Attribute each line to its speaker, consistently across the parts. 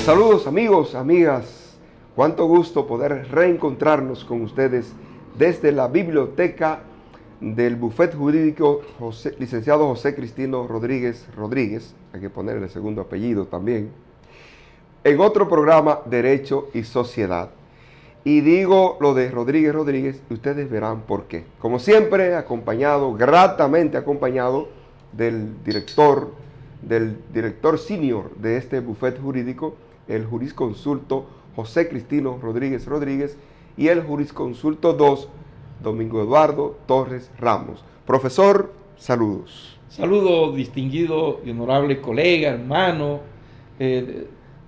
Speaker 1: Saludos amigos, amigas, cuánto gusto poder reencontrarnos con ustedes desde la biblioteca del Bufete Jurídico licenciado José Cristino Rodríguez, hay que ponerle el segundo apellido también, en otro programa Derecho y Sociedad. Y digo lo de Rodríguez y ustedes verán por qué. Como siempre, gratamente acompañado del director senior de este bufete jurídico, el jurisconsulto José Cristino Rodríguez y el jurisconsulto 2, Domingo Eduardo Torres Ramos. Profesor, saludos.
Speaker 2: Saludos, distinguido y honorable colega, hermano.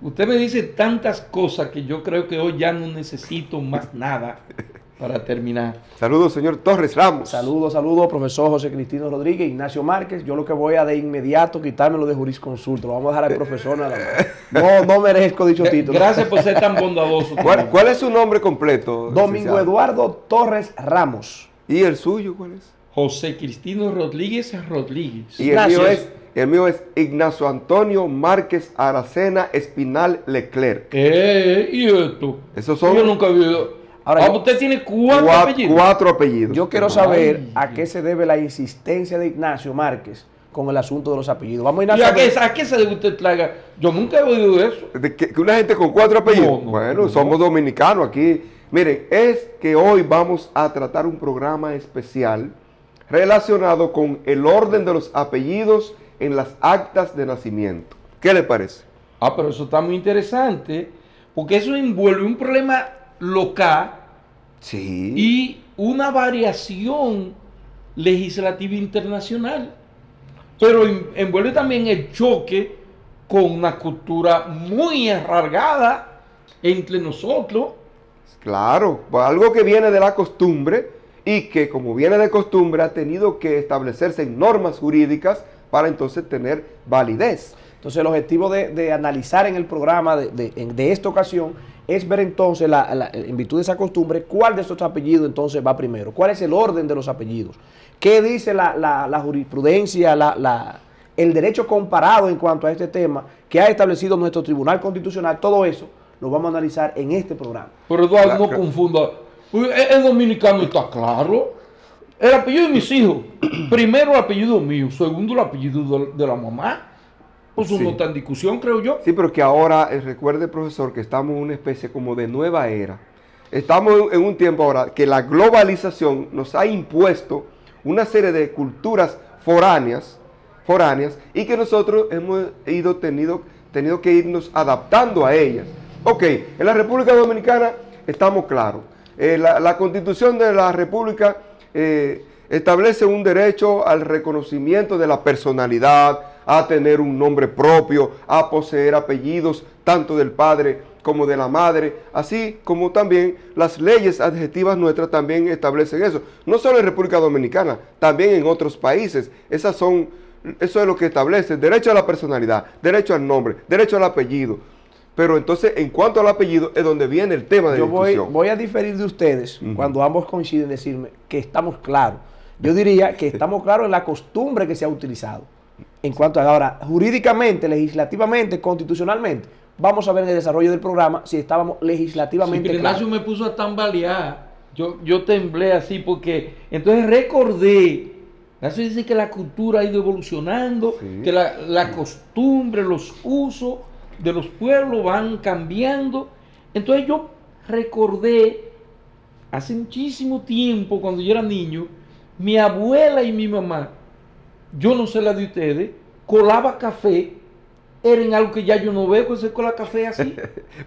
Speaker 2: Usted me dice tantas cosas que yo creo que hoy ya no necesito más nada para terminar.
Speaker 1: Saludos, señor Torres Ramos.
Speaker 3: Saludos, profesor José Cristino Rodríguez, Ignacio Márquez. Yo lo que voy a de inmediato quitarme de jurisconsulto. Lo vamos a dejar al profesor nada más. No merezco dicho título.
Speaker 2: Gracias por ser tan bondadoso.
Speaker 1: ¿Cuál es su nombre completo?
Speaker 3: Domingo Eduardo Torres Ramos.
Speaker 1: ¿Y el suyo cuál es?
Speaker 2: José Cristino Rodríguez.
Speaker 1: Y el mío es Ignacio Antonio Márquez Aracena Espinal Leclerc.
Speaker 2: ¿Y esto?
Speaker 1: Esos son...
Speaker 2: Yo nunca vi... Ahora, usted tiene
Speaker 1: cuatro apellidos.
Speaker 3: Yo quiero saber a qué se debe la insistencia de Ignacio Márquez con el asunto de los apellidos. Vamos a ir
Speaker 2: ¿A qué se debe usted traga? Yo nunca he oído eso.
Speaker 1: ¿De que una gente con 4 apellidos? No, somos dominicanos aquí. Miren, es que hoy vamos a tratar un programa especial relacionado con el orden de los apellidos en las actas de nacimiento. ¿Qué le parece?
Speaker 2: Pero eso está muy interesante, porque eso envuelve un problema local,
Speaker 1: sí,
Speaker 2: y una variación legislativa internacional, pero envuelve también el choque con una cultura muy arraigada entre nosotros.
Speaker 1: Claro, algo que viene de la costumbre y que como viene de costumbre ha tenido que establecerse en normas jurídicas para entonces tener validez.
Speaker 3: Entonces el objetivo de analizar en el programa de esta ocasión es ver entonces, en virtud de esa costumbre, cuál de estos apellidos entonces va primero, cuál es el orden de los apellidos, qué dice la jurisprudencia, el derecho comparado en cuanto a este tema que ha establecido nuestro Tribunal Constitucional. Todo eso lo vamos a analizar en este programa.
Speaker 2: Pero Eduardo, no confunda, el dominicano está claro, el apellido de mis hijos, primero el apellido mío, segundo el apellido de la mamá. Pues
Speaker 1: sí,
Speaker 2: no está en discusión, creo yo.
Speaker 1: Sí, pero que ahora, recuerde, profesor, que estamos en una especie como de nueva era. Estamos en un tiempo ahora que la globalización nos ha impuesto una serie de culturas foráneas y que nosotros hemos tenido que irnos adaptando a ellas. Ok, en la República Dominicana estamos claros. La Constitución de la República establece un derecho al reconocimiento de la personalidad, a tener un nombre propio, a poseer apellidos tanto del padre como de la madre, así como también las leyes adjetivas nuestras también establecen eso. No solo en República Dominicana, también en otros países. Eso es lo que establece: derecho a la personalidad, derecho al nombre, derecho al apellido. Pero entonces, en cuanto al apellido, es donde viene el tema de discusión.
Speaker 3: Voy a diferir de ustedes cuando ambos coinciden en decirme que estamos claros. Yo diría que estamos claros en la costumbre que se ha utilizado. En cuanto a ahora, jurídicamente, legislativamente, constitucionalmente, vamos a ver en el desarrollo del programa si estábamos legislativamente claros.
Speaker 2: Ignacio me puso a tambalear. Yo temblé así porque entonces recordé. Ignacio dice que la cultura ha ido evolucionando, sí, que la costumbre, los usos de los pueblos van cambiando. Entonces yo recordé hace muchísimo tiempo, cuando yo era niño, mi abuela y mi mamá, yo no sé la de ustedes, colaba café, era en algo que ya yo no veo, pues se cola café así.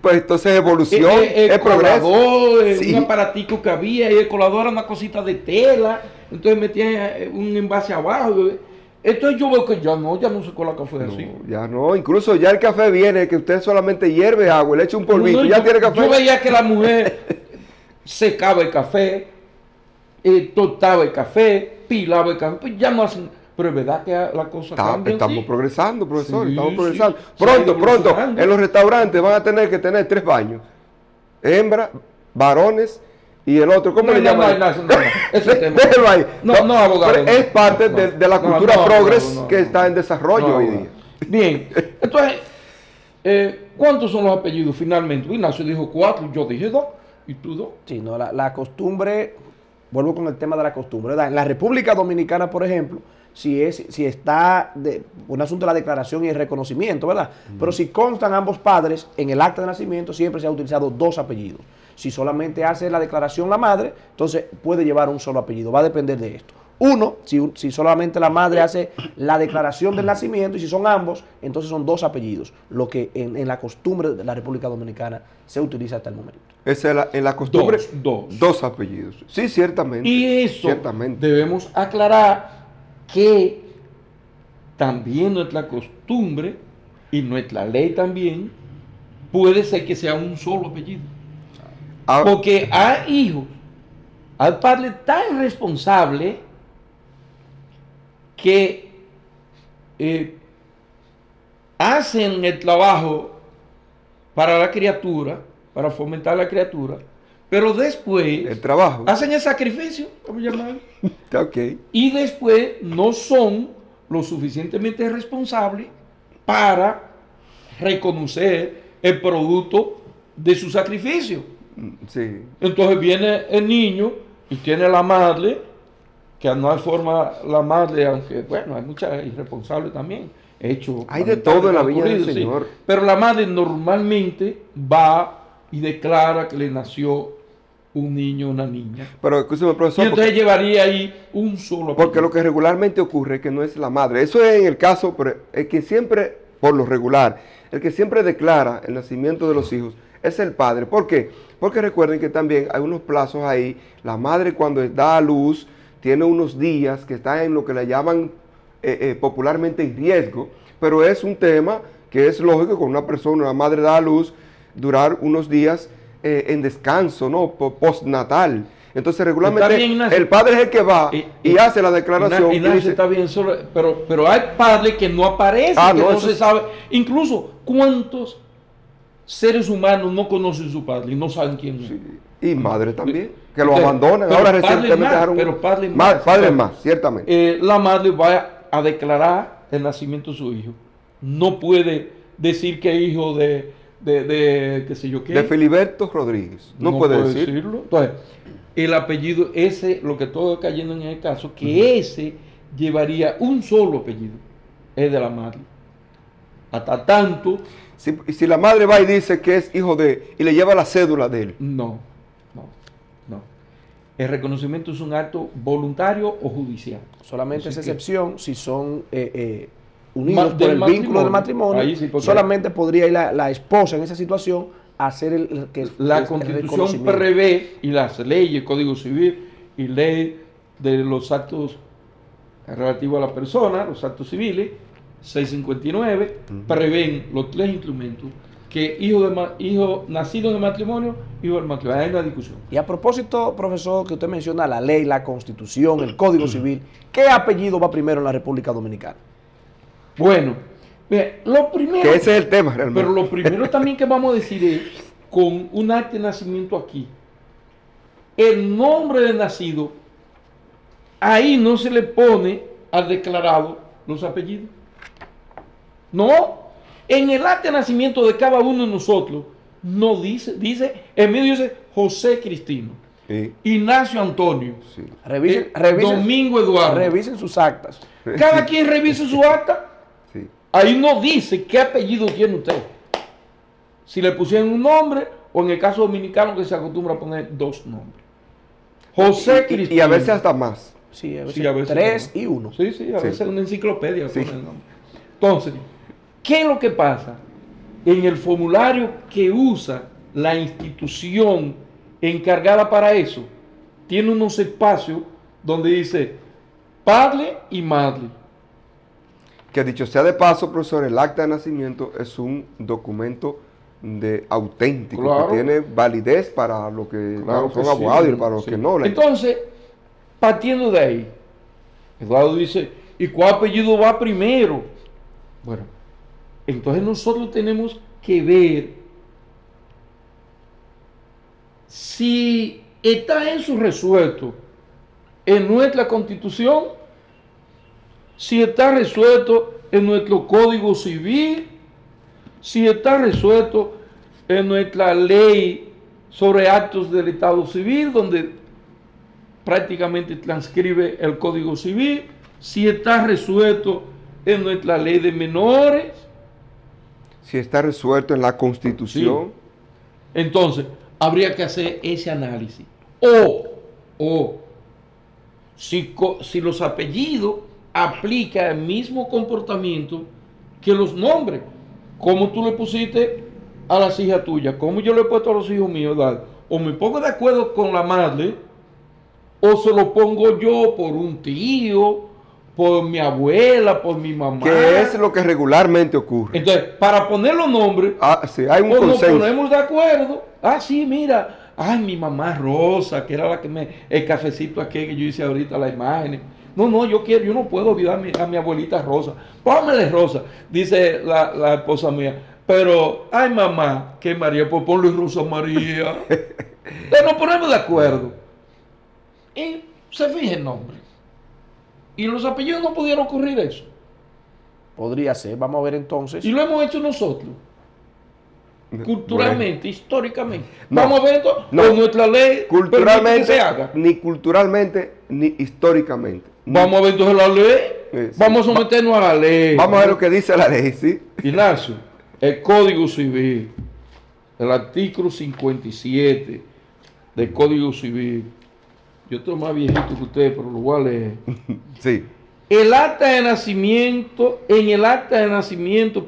Speaker 1: Pues entonces evolución,
Speaker 2: el
Speaker 1: progreso.
Speaker 2: Sí, un aparatico que había, y el colador era una cosita de tela, entonces metía un envase abajo. Entonces yo veo que ya no se cola café así.
Speaker 1: Ya no, incluso ya el café viene, que usted solamente hierve agua, le echa un polvito, ya tiene café.
Speaker 2: Yo veía que la mujer secaba el café, tostaba el café, pilaba el café, pues ya no hacen. Pero es verdad que la cosa cambia.
Speaker 1: Estamos progresando, profesor,
Speaker 2: sí,
Speaker 1: estamos progresando.
Speaker 2: Sí.
Speaker 1: Pronto, en los restaurantes van a tener que tener 3 baños. Hembra, varones y el otro, ¿cómo le llaman? Déjelo ahí.
Speaker 2: No, abogado.
Speaker 1: Es parte de la cultura progres que está en desarrollo hoy día.
Speaker 2: Bien, entonces, ¿cuántos son los apellidos finalmente? Ignacio dijo 4, yo dije 2, y tú 2.
Speaker 3: Sí, no, la costumbre, vuelvo con el tema de la costumbre, ¿verdad? En la República Dominicana, por ejemplo, si está un asunto de la declaración y el reconocimiento, ¿verdad? Pero si constan ambos padres en el acta de nacimiento, siempre se ha utilizado 2 apellidos. Si solamente hace la declaración la madre, entonces puede llevar un solo apellido, va a depender de esto. Uno, si solamente la madre hace la declaración del nacimiento, y si son ambos, entonces son 2 apellidos, lo que en la costumbre de la República Dominicana se utiliza hasta el momento.
Speaker 1: En la costumbre,
Speaker 2: Dos.
Speaker 1: 2 apellidos. Sí, ciertamente.
Speaker 2: Y eso
Speaker 1: ciertamente.
Speaker 2: debemos aclarar que también nuestra costumbre y nuestra ley también puede ser que sea un solo apellido. Porque hay hijos, al padre tan responsable que hacen el trabajo para la criatura, para fomentar la criatura, pero después
Speaker 1: El trabajo.
Speaker 2: hacen el sacrificio, vamos a llamarlo,
Speaker 1: Ok.
Speaker 2: y después no son lo suficientemente responsables para reconocer el producto de su sacrificio.
Speaker 1: Sí.
Speaker 2: Entonces viene el niño y tiene la madre, que no hay forma, la madre, aunque bueno, hay muchas irresponsables también,
Speaker 1: Hay de todo en la viña del Señor.
Speaker 2: sí. Pero la madre normalmente va y declara que le nació un niño o una niña.
Speaker 1: Pero escúcheme,
Speaker 2: Y
Speaker 1: profesor,
Speaker 2: entonces llevaría ahí un solo
Speaker 1: porque
Speaker 2: apellido.
Speaker 1: lo que regularmente ocurre es que no es la madre. Eso es en el caso, pero el que siempre, por lo regular, el que siempre declara el nacimiento de los hijos es el padre. ¿Por qué? Porque recuerden que también hay unos plazos ahí. La madre cuando da a luz tiene unos días que está en lo que le llaman popularmente en riesgo, pero es un tema que es lógico con una persona, una madre da a luz, durar unos días en descanso, ¿no? Postnatal. Entonces regularmente
Speaker 2: Está bien, Ignacio.
Speaker 1: el padre es el que va y hace la declaración. y
Speaker 2: Ignacio,
Speaker 1: dice,
Speaker 2: está bien, pero hay padres que no aparecen, que
Speaker 1: no,
Speaker 2: no
Speaker 1: eso
Speaker 2: se
Speaker 1: es-
Speaker 2: sabe. Incluso, ¿cuántos seres humanos no conocen su padre y no saben quién es?
Speaker 1: sí, y madre también, que lo
Speaker 2: Pero-
Speaker 1: abandonan.
Speaker 2: pero
Speaker 1: Ahora
Speaker 2: padre
Speaker 1: recientemente
Speaker 2: más,
Speaker 1: dejaron
Speaker 2: pero padre más,
Speaker 1: padres
Speaker 2: claro.
Speaker 1: más, ciertamente.
Speaker 2: La madre va a declarar el nacimiento de su hijo. No puede decir que es hijo de qué sé yo qué.
Speaker 1: De Filiberto Rodríguez. No puede decir.
Speaker 2: decirlo. Entonces, el apellido ese, lo que todo cayendo en el caso, que ese llevaría un solo apellido, es de la madre. Hasta tanto,
Speaker 1: Si la madre va y dice que es hijo de, y le lleva la cédula de él.
Speaker 2: no. El reconocimiento es un acto voluntario o judicial.
Speaker 3: Solamente es
Speaker 2: Así que-
Speaker 3: excepción si son unidos por
Speaker 2: Del
Speaker 3: el vínculo del matrimonio.
Speaker 2: Ahí sí, porque-
Speaker 3: solamente podría ir la esposa en esa situación a hacer
Speaker 2: La
Speaker 3: el
Speaker 2: Constitución
Speaker 3: reconocimiento.
Speaker 2: prevé, y las leyes, el Código Civil y ley de los actos relativos a la persona, los actos civiles, 659, prevén los 3 instrumentos, que hijo nacido de matrimonio, hijo del matrimonio. Hay una discusión.
Speaker 3: Y a propósito, profesor, que usted menciona la ley, la Constitución, el Código Civil, ¿qué apellido va primero en la República Dominicana?
Speaker 2: Bueno, mira, lo primero...
Speaker 1: Que ese es el tema realmente.
Speaker 2: Pero lo primero también que vamos a decir es, con un acta de nacimiento aquí, el nombre de nacido, ahí no se le pone al declarado los apellidos. No, en el acta de nacimiento de cada uno de nosotros, no dice, en medio dice José Cristino,
Speaker 1: Sí,
Speaker 2: Ignacio Antonio,
Speaker 1: sí.
Speaker 3: Revisen,
Speaker 2: Domingo Eduardo.
Speaker 3: revisen sus actas.
Speaker 2: Cada quien revise su acta.
Speaker 1: Sí.
Speaker 2: Ahí no dice qué apellido tiene usted. Si le pusieron un nombre, o en el caso dominicano que se acostumbra a poner 2 nombres. José Cristino.
Speaker 1: Y a veces hasta más.
Speaker 3: Sí, a veces,
Speaker 2: Sí, a veces
Speaker 3: 3
Speaker 2: no.
Speaker 3: y 1.
Speaker 2: Sí, a
Speaker 1: Sí.
Speaker 2: veces una enciclopedia
Speaker 1: Sí.
Speaker 2: pone el nombre. Entonces, ¿qué es lo que pasa? En el formulario que usa la institución encargada para eso, tiene unos espacios donde dice padre y madre.
Speaker 1: Que dicho sea de paso, profesor, el acta de nacimiento es un documento auténtico,
Speaker 2: Claro.
Speaker 1: que tiene validez para los que
Speaker 2: Claro
Speaker 1: son
Speaker 2: que
Speaker 1: abogados
Speaker 2: sí,
Speaker 1: y para los
Speaker 2: sí.
Speaker 1: que no.
Speaker 2: Entonces, partiendo de ahí, Eduardo dice, ¿y cuál apellido va primero? Bueno, entonces nosotros tenemos que ver si está eso resuelto en nuestra Constitución, si está resuelto en nuestro Código Civil, si está resuelto en nuestra ley sobre actos del Estado Civil, donde prácticamente transcribe el Código Civil, si está resuelto en nuestra ley de menores,
Speaker 1: si está resuelto en la Constitución.
Speaker 2: sí. Entonces, habría que hacer ese análisis. O si los apellidos aplican el mismo comportamiento que los nombres. Como tú le pusiste a las hijas tuyas, como yo le he puesto a los hijos míos, ¿verdad? O me pongo de acuerdo con la madre, o se lo pongo yo por un tío, por mi abuela, por mi mamá.
Speaker 1: Que es lo que regularmente ocurre.
Speaker 2: Entonces, para poner los nombres,
Speaker 1: Sí, hay un
Speaker 2: o nos
Speaker 1: consenso.
Speaker 2: ponemos de acuerdo. Sí, mira, mi mamá Rosa, que era la que el cafecito aquel que yo hice ahorita, la imagen. No, yo no puedo olvidar a mi abuelita Rosa. Pónmele Rosa, dice la esposa mía. Pero, mamá, que María, pues ponle Rosa María. Entonces nos ponemos de acuerdo. Y se fija el nombre. Y los apellidos no pudieron ocurrir eso.
Speaker 3: Podría ser, vamos a ver entonces.
Speaker 2: Y lo hemos hecho nosotros. Culturalmente,
Speaker 1: Bueno.
Speaker 2: históricamente.
Speaker 1: No,
Speaker 2: Vamos a ver esto
Speaker 1: no.
Speaker 2: con nuestra ley
Speaker 1: Culturalmente,
Speaker 2: permite que se haga.
Speaker 1: ni culturalmente, ni históricamente.
Speaker 2: Vamos a ver entonces la ley.
Speaker 1: Sí.
Speaker 2: Vamos a someternos a la ley.
Speaker 1: Vamos a ver lo que dice la ley, ¿sí?
Speaker 2: Ignacio, el Código Civil, el artículo 57 del Código Civil. Yo estoy más viejito que ustedes, pero lo voy a leer.
Speaker 1: Sí.
Speaker 2: El acta de nacimiento, en el acta de nacimiento,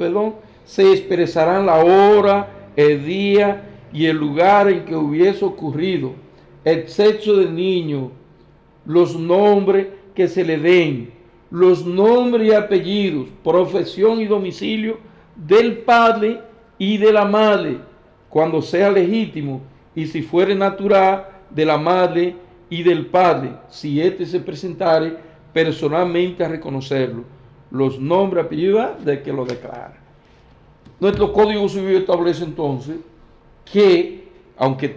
Speaker 2: se expresarán la hora, el día y el lugar en que hubiese ocurrido, el sexo del niño, los nombres que se le den, los nombres y apellidos, profesión y domicilio del padre y de la madre, cuando sea legítimo, y si fuere natural, de la madre y del padre, si éste se presentare personalmente a reconocerlo, los nombres y apellidos del que lo declara. Nuestro Código Civil establece entonces que, aunque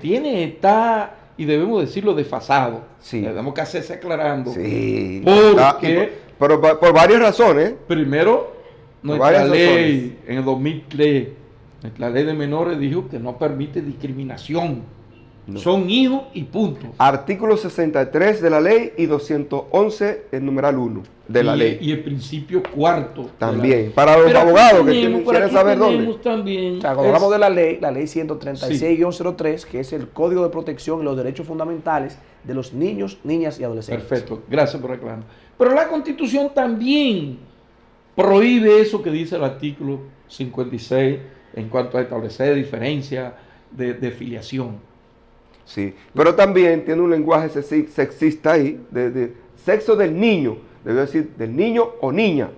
Speaker 2: está, y debemos decirlo, desfasado,
Speaker 1: Sí.
Speaker 2: tenemos que hacerse aclarando,
Speaker 1: Sí.
Speaker 2: porque,
Speaker 1: Pero por varias razones.
Speaker 2: primero, nuestra
Speaker 1: varias
Speaker 2: ley, en el 2003, nuestra ley de menores dijo que no permite discriminación.
Speaker 1: No.
Speaker 2: Son hijos y punto.
Speaker 1: Artículo 63 de la ley y 211, el numeral 1 de la ley.
Speaker 2: Y el principio cuarto.
Speaker 1: También. Para los
Speaker 2: Pero aquí
Speaker 1: abogados que
Speaker 2: tenemos, por
Speaker 1: quieren
Speaker 2: aquí
Speaker 1: saber dónde.
Speaker 2: tenemos también,
Speaker 3: O sea, cuando hablamos de la ley 136-03, que es el Código de Protección y los Derechos Fundamentales de los niños, niñas y adolescentes.
Speaker 2: Perfecto, gracias por aclarar. Pero la Constitución también prohíbe eso que dice el artículo 56 en cuanto a establecer diferencia de filiación.
Speaker 1: Sí, pero también tiene un lenguaje sexista ahí, de sexo del niño, debe decir del niño o niña.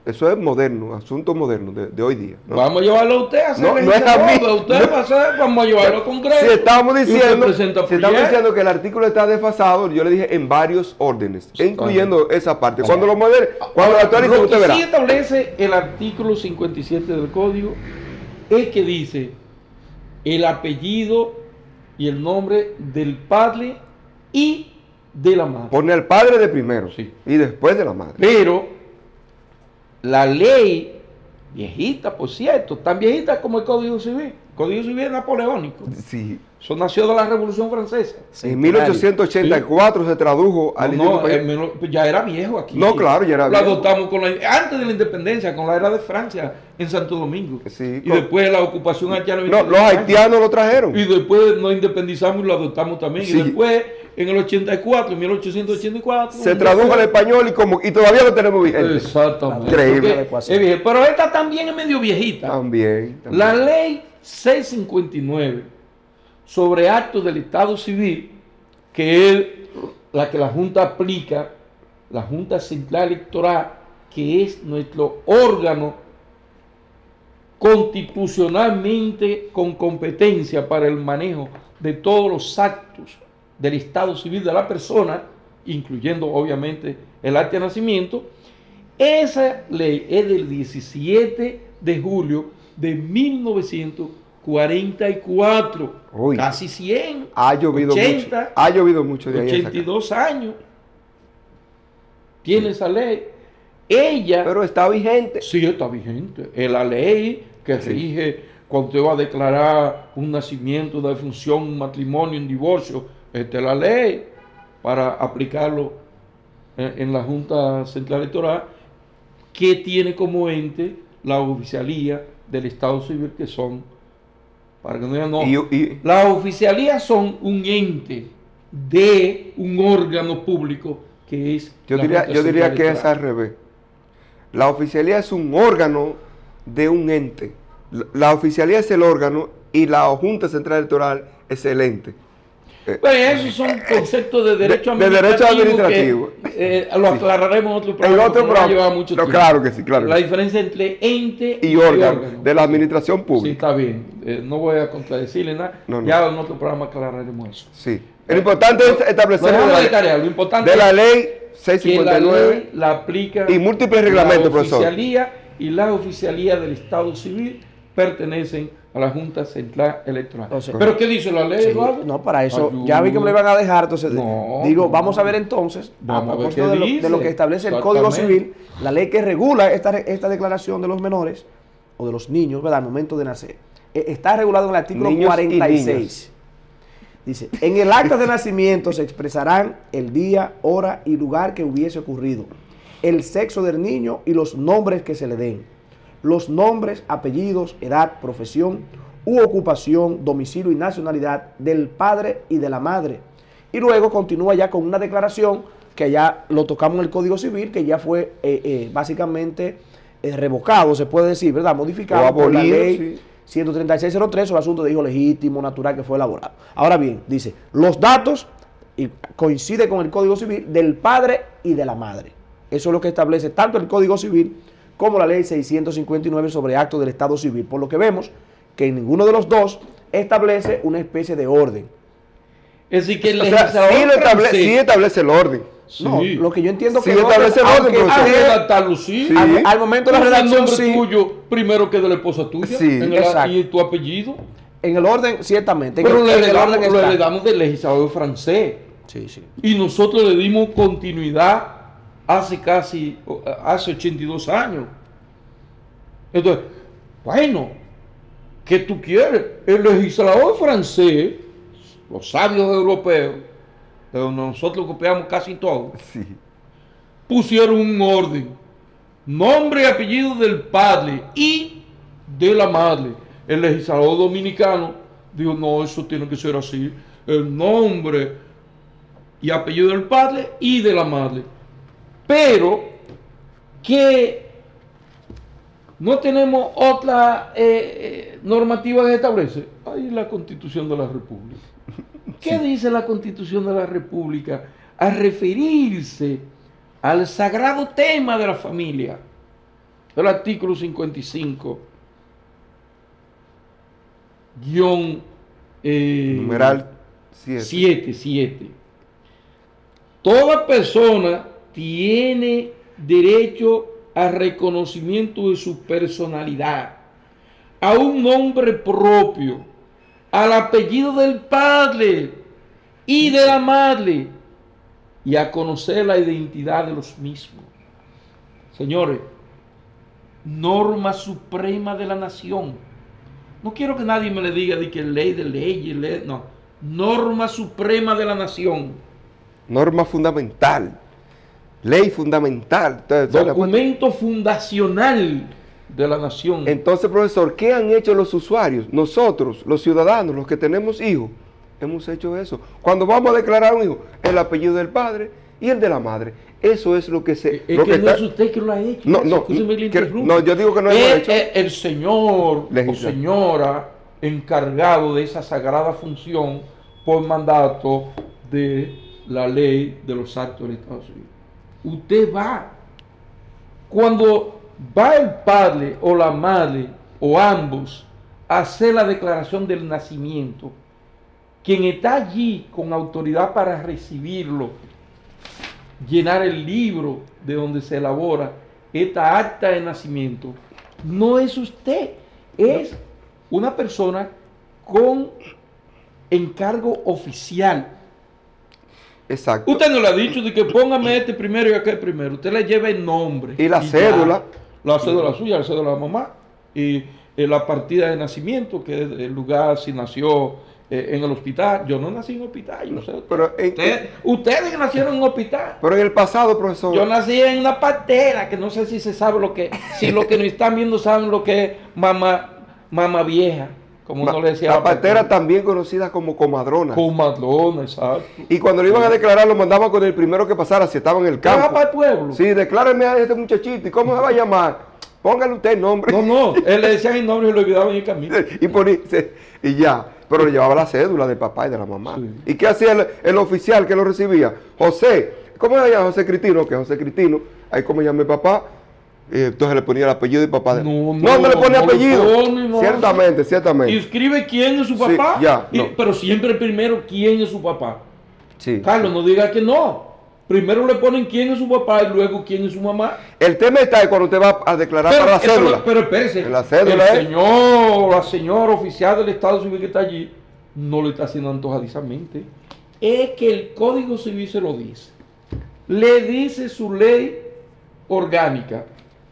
Speaker 1: Eso es moderno, asunto moderno de hoy día, ¿no?
Speaker 2: Vamos a llevarlo a usted a hacer
Speaker 1: No es a mí.
Speaker 2: Usted va a hacer, vamos a llevarlo al Congreso.
Speaker 1: Si estamos
Speaker 2: Y usted
Speaker 1: diciendo,
Speaker 2: presenta
Speaker 1: diciendo que el artículo está desfasado, yo le dije en varios órdenes, incluyendo esa parte. Cuando lo cuando lo actualice,
Speaker 2: Lo
Speaker 1: usted
Speaker 2: que
Speaker 1: verá.
Speaker 2: sí establece el artículo 57 del Código es que dice el apellido y el nombre del padre y de la madre.
Speaker 1: Pone al padre de primero,
Speaker 2: Sí.
Speaker 1: y después de la madre.
Speaker 2: Pero la ley viejita, por cierto, tan viejita como el Código Civil. El Código Civil es napoleónico.
Speaker 1: Sí.
Speaker 2: Eso nació de la Revolución Francesa.
Speaker 1: En 1884 se tradujo al idioma
Speaker 2: Ya era viejo aquí.
Speaker 1: No, claro, ya era
Speaker 2: Lo
Speaker 1: viejo.
Speaker 2: adoptamos antes de la independencia, con la era de Francia, en Santo Domingo.
Speaker 1: Sí,
Speaker 2: Y después la ocupación haitiana.
Speaker 1: No, los haitianos lo trajeron.
Speaker 2: Y después nos independizamos y lo adoptamos también.
Speaker 1: Sí.
Speaker 2: Y después, en el 84, en 1884.
Speaker 1: Se tradujo al español y todavía lo tenemos vigente.
Speaker 2: Exactamente.
Speaker 1: Increíble.
Speaker 2: Porque es vieja. Pero esta también es medio viejita.
Speaker 1: También.
Speaker 2: La ley 659 sobre actos del Estado Civil, que es la que la Junta aplica, la Junta Central Electoral, que es nuestro órgano constitucionalmente con competencia para el manejo de todos los actos del Estado Civil de la persona, incluyendo obviamente el acta de nacimiento. Esa ley es del 17 de julio de 1944,
Speaker 1: Uy.
Speaker 2: casi 100,
Speaker 1: Ha llovido
Speaker 2: 80,
Speaker 1: mucho. Ha llovido mucho de ahí. a acá.
Speaker 2: 82 años. Tiene esa ley. Ella,
Speaker 1: Pero está vigente.
Speaker 2: sí, está vigente. Es la ley que
Speaker 1: Sí.
Speaker 2: rige cuando usted va a declarar un nacimiento, una defunción, un matrimonio, un divorcio. Esta es la ley para aplicarlo en la Junta Central Electoral, que tiene como ente la oficialía del Estado Civil, que son, para que no digan, no, las oficialías son un ente de un órgano público que es
Speaker 1: Yo
Speaker 2: la
Speaker 1: diría,
Speaker 2: Junta
Speaker 1: yo diría
Speaker 2: Central
Speaker 1: que es
Speaker 2: Electoral.
Speaker 1: al revés. La oficialía es un órgano de un ente. La oficialía es el órgano y la Junta Central Electoral es el ente.
Speaker 2: Bueno, esos son conceptos de derecho
Speaker 1: de derecho administrativo.
Speaker 2: que lo aclararemos en otro
Speaker 1: En
Speaker 2: programa.
Speaker 1: otro
Speaker 2: porque no va a
Speaker 1: programa.
Speaker 2: llevar mucho
Speaker 1: No,
Speaker 2: tiempo.
Speaker 1: claro que sí, claro
Speaker 2: La
Speaker 1: que sí.
Speaker 2: diferencia entre ente
Speaker 1: Y órgano de la administración
Speaker 2: Sí,
Speaker 1: pública.
Speaker 2: está bien. No voy a contradecirle nada.
Speaker 1: No, no.
Speaker 2: Ya en otro programa aclararemos eso.
Speaker 1: Sí. Lo importante es establecer
Speaker 2: Lo dejamos de
Speaker 1: de
Speaker 2: tarea. Lo importante
Speaker 1: la
Speaker 2: es
Speaker 1: ley
Speaker 2: que la
Speaker 1: 659
Speaker 2: ley la aplica
Speaker 1: y múltiples reglamentos,
Speaker 2: la
Speaker 1: profesor.
Speaker 2: oficialía y la oficialía del Estado Civil pertenecen a la Junta Central Electoral.
Speaker 3: O sea,
Speaker 2: ¿Pero qué dice la ley,
Speaker 3: Sí,
Speaker 2: Eduardo?
Speaker 3: no, para eso,
Speaker 2: Ayuda.
Speaker 3: ya vi que me lo iban a dejar, entonces
Speaker 2: No,
Speaker 3: digo,
Speaker 2: no.
Speaker 3: vamos a ver entonces,
Speaker 2: Vamos a ver
Speaker 3: propósito
Speaker 2: qué
Speaker 3: de
Speaker 2: dice.
Speaker 3: lo que establece el Código
Speaker 2: Exactamente.
Speaker 3: Civil, la ley que regula esta declaración de los menores o de los niños, ¿verdad? Al momento de nacer. Está regulado en el artículo
Speaker 1: Niños y
Speaker 3: 46.
Speaker 1: niñas.
Speaker 3: Dice, en el acta de nacimiento se expresarán el día, hora y lugar que hubiese ocurrido, el sexo del niño y los nombres que se le den, los nombres, apellidos, edad, profesión u ocupación, domicilio y nacionalidad del padre y de la madre. Y luego continúa ya con una declaración que ya lo tocamos en el Código Civil, que ya fue básicamente revocado, se puede decir, ¿verdad? Modificado
Speaker 1: O
Speaker 3: por la
Speaker 1: abolido,
Speaker 3: ley
Speaker 1: sí.
Speaker 3: 13603 sobre asunto de hijo legítimo, natural, que fue elaborado. Ahora bien, dice, los datos, y coincide con el Código Civil, del padre y de la madre. Eso es lo que establece tanto el Código Civil como la ley 659 sobre actos del Estado Civil. Por lo que vemos que ninguno de los dos establece una especie de orden.
Speaker 2: Es decir, que el
Speaker 1: O sea,
Speaker 2: legislador francés-
Speaker 1: sí establece el orden.
Speaker 2: Sí.
Speaker 3: No, lo que yo entiendo
Speaker 1: Sí
Speaker 3: que no,
Speaker 1: establece el orden,
Speaker 3: aunque
Speaker 1: profesor.
Speaker 2: Al
Speaker 3: usted-
Speaker 2: redactarlo, sí.
Speaker 1: Sí.
Speaker 3: al momento de la
Speaker 2: Usa el
Speaker 3: redacción,
Speaker 2: nombre
Speaker 3: sí,
Speaker 2: tuyo primero que de la esposa tuya.
Speaker 1: Sí,
Speaker 2: en el-
Speaker 3: exacto.
Speaker 2: y tu apellido.
Speaker 3: en el orden, ciertamente, en
Speaker 2: Pero
Speaker 3: el,
Speaker 2: lo
Speaker 3: en el orden está.
Speaker 2: heredamos del legislador francés.
Speaker 3: Sí, sí.
Speaker 2: Y nosotros le dimos continuidad hace 82 años. Entonces, bueno, ¿qué tú quieres? El legislador francés, los sabios europeos, de donde nosotros copiamos casi todo,
Speaker 1: Sí.
Speaker 2: pusieron un orden. Nombre y apellido del padre y de la madre. El legislador dominicano dijo, no, eso tiene que ser así. El nombre y apellido del padre y de la madre. Pero que no tenemos otra normativa que establece. Ahí la Constitución de la República. ¿Qué dice la Constitución de la República al referirse al sagrado tema de la familia? El artículo 55
Speaker 1: Numeral 7.
Speaker 2: 7. Toda persona tiene derecho al reconocimiento de su personalidad, a un nombre propio, al apellido del padre y de la madre, y a conocer la identidad de los mismos. Señores, norma suprema de la nación. No quiero que nadie me le diga de que ley de leyes, no. Norma suprema de la nación.
Speaker 1: Norma fundamental. Ley fundamental.
Speaker 2: Documento fundacional de la nación.
Speaker 1: Entonces, profesor, ¿qué han hecho los usuarios? Nosotros, los ciudadanos, los que tenemos hijos, hemos hecho eso. Cuando vamos a declarar un hijo, el apellido del padre y el de la madre. Eso es lo que se...
Speaker 2: Es
Speaker 1: lo
Speaker 2: que no
Speaker 1: está-
Speaker 2: es usted que lo ha hecho.
Speaker 1: No, no,
Speaker 2: Escúcheme que le
Speaker 1: que-
Speaker 2: interrumpa.
Speaker 1: no, yo digo que no hemos hecho.
Speaker 2: El señor o
Speaker 1: Legislador.
Speaker 2: señora encargado de esa sagrada función por mandato de la ley de los actos del Estado Civil. Usted va. Cuando va el padre o la madre o ambos a hacer la declaración del nacimiento, quien está allí con autoridad para recibirlo, llenar el libro de donde se elabora esta acta de nacimiento, no es usted, es una persona con encargo oficial.
Speaker 1: Exacto.
Speaker 2: Usted no le ha dicho de que póngame este primero y aquel primero. Usted le lleva el nombre.
Speaker 1: Y la
Speaker 2: ya.
Speaker 1: cédula.
Speaker 2: La cédula suya, la cédula de la mamá. Y la partida de nacimiento, que es el lugar si nació en el hospital. Yo no nací en hospital, yo no sé.
Speaker 1: Pero
Speaker 2: Ustedes que nacieron en hospital.
Speaker 1: Pero en el pasado, profesor.
Speaker 2: Yo nací en una partera, que no sé si se sabe lo que, si lo que nos están viendo saben lo que es mamá vieja, como no le decía
Speaker 1: la partera también conocida como comadrona.
Speaker 2: Comadrona, exacto.
Speaker 1: Y cuando lo iban a declarar, lo mandaban con el primero que pasara, si estaba en el campo.
Speaker 2: ¿Va para el pueblo?
Speaker 1: Sí, decláreme a este muchachito. ¿Y cómo se va a llamar? Póngale usted el nombre.
Speaker 2: No, él le decía el nombre y lo olvidaba en el camino.
Speaker 1: y ya. Pero le llevaba la cédula del papá y de la mamá.
Speaker 2: Sí.
Speaker 1: ¿Y qué hacía el oficial que lo recibía? José. ¿Cómo se llama? José Cristino. Que José Cristino. Ahí como llama mi papá. Entonces le ponía el apellido del papá.
Speaker 2: No
Speaker 1: le pone apellido.
Speaker 2: No.
Speaker 1: Ciertamente.
Speaker 2: Y escribe quién es su papá.
Speaker 1: Sí, ya,
Speaker 2: pero siempre primero quién es su papá.
Speaker 1: Sí.
Speaker 2: Carlos, no diga que no. Primero le ponen quién es su papá y luego quién es su mamá.
Speaker 1: El tema está ahí cuando usted va a declarar para la cédula.
Speaker 2: Pero espérese.
Speaker 1: En la cédula
Speaker 2: la señora oficial del Estado Civil que está allí no lo está haciendo antojadizamente. Es que el Código Civil se lo dice. Le dice su ley orgánica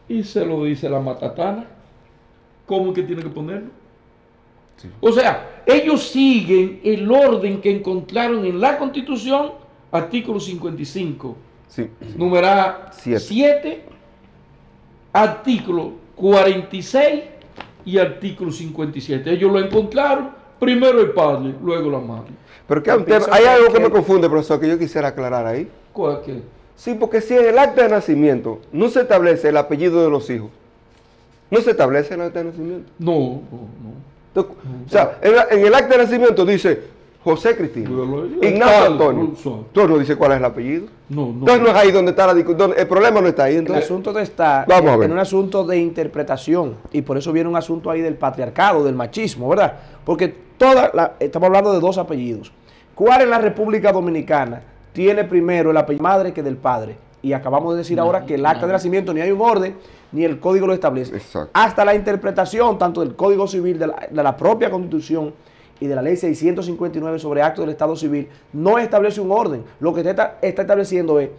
Speaker 2: y se lo dice la matatana. ¿Cómo que tiene que ponerlo? Sí. O sea, ellos siguen el orden que encontraron en la Constitución, artículo 55,
Speaker 1: sí.
Speaker 2: Numeral 7, artículo 46 y artículo 57. Ellos lo encontraron, primero el padre, luego la madre.
Speaker 1: Pero que hay algo que me confunde, profesor, que yo quisiera aclarar ahí.
Speaker 2: ¿Cuál qué?
Speaker 1: Sí, porque si en el acta de nacimiento no se establece el apellido de los hijos, ¿no se establece en el acta de nacimiento?
Speaker 2: No.
Speaker 1: Entonces, o sea, en el acta de nacimiento dice José Cristino, Ignacio Antonio. Tú no dices cuál es el apellido.
Speaker 2: No.
Speaker 1: Entonces no es ahí donde está la discusión. El problema no está ahí. Entonces,
Speaker 3: el asunto está en un asunto de interpretación. Y por eso viene un asunto ahí del patriarcado, del machismo, ¿verdad? Porque estamos hablando de dos apellidos. ¿Cuál en la República Dominicana tiene primero el apellido madre que del padre? Y acabamos de decir ahora que el acta de nacimiento ni hay un orden, ni el código lo establece.
Speaker 1: Exacto.
Speaker 3: Hasta la interpretación tanto del Código Civil, de la propia Constitución y de la ley 659 sobre actos del Estado Civil, no establece un orden. Lo que está estableciendo es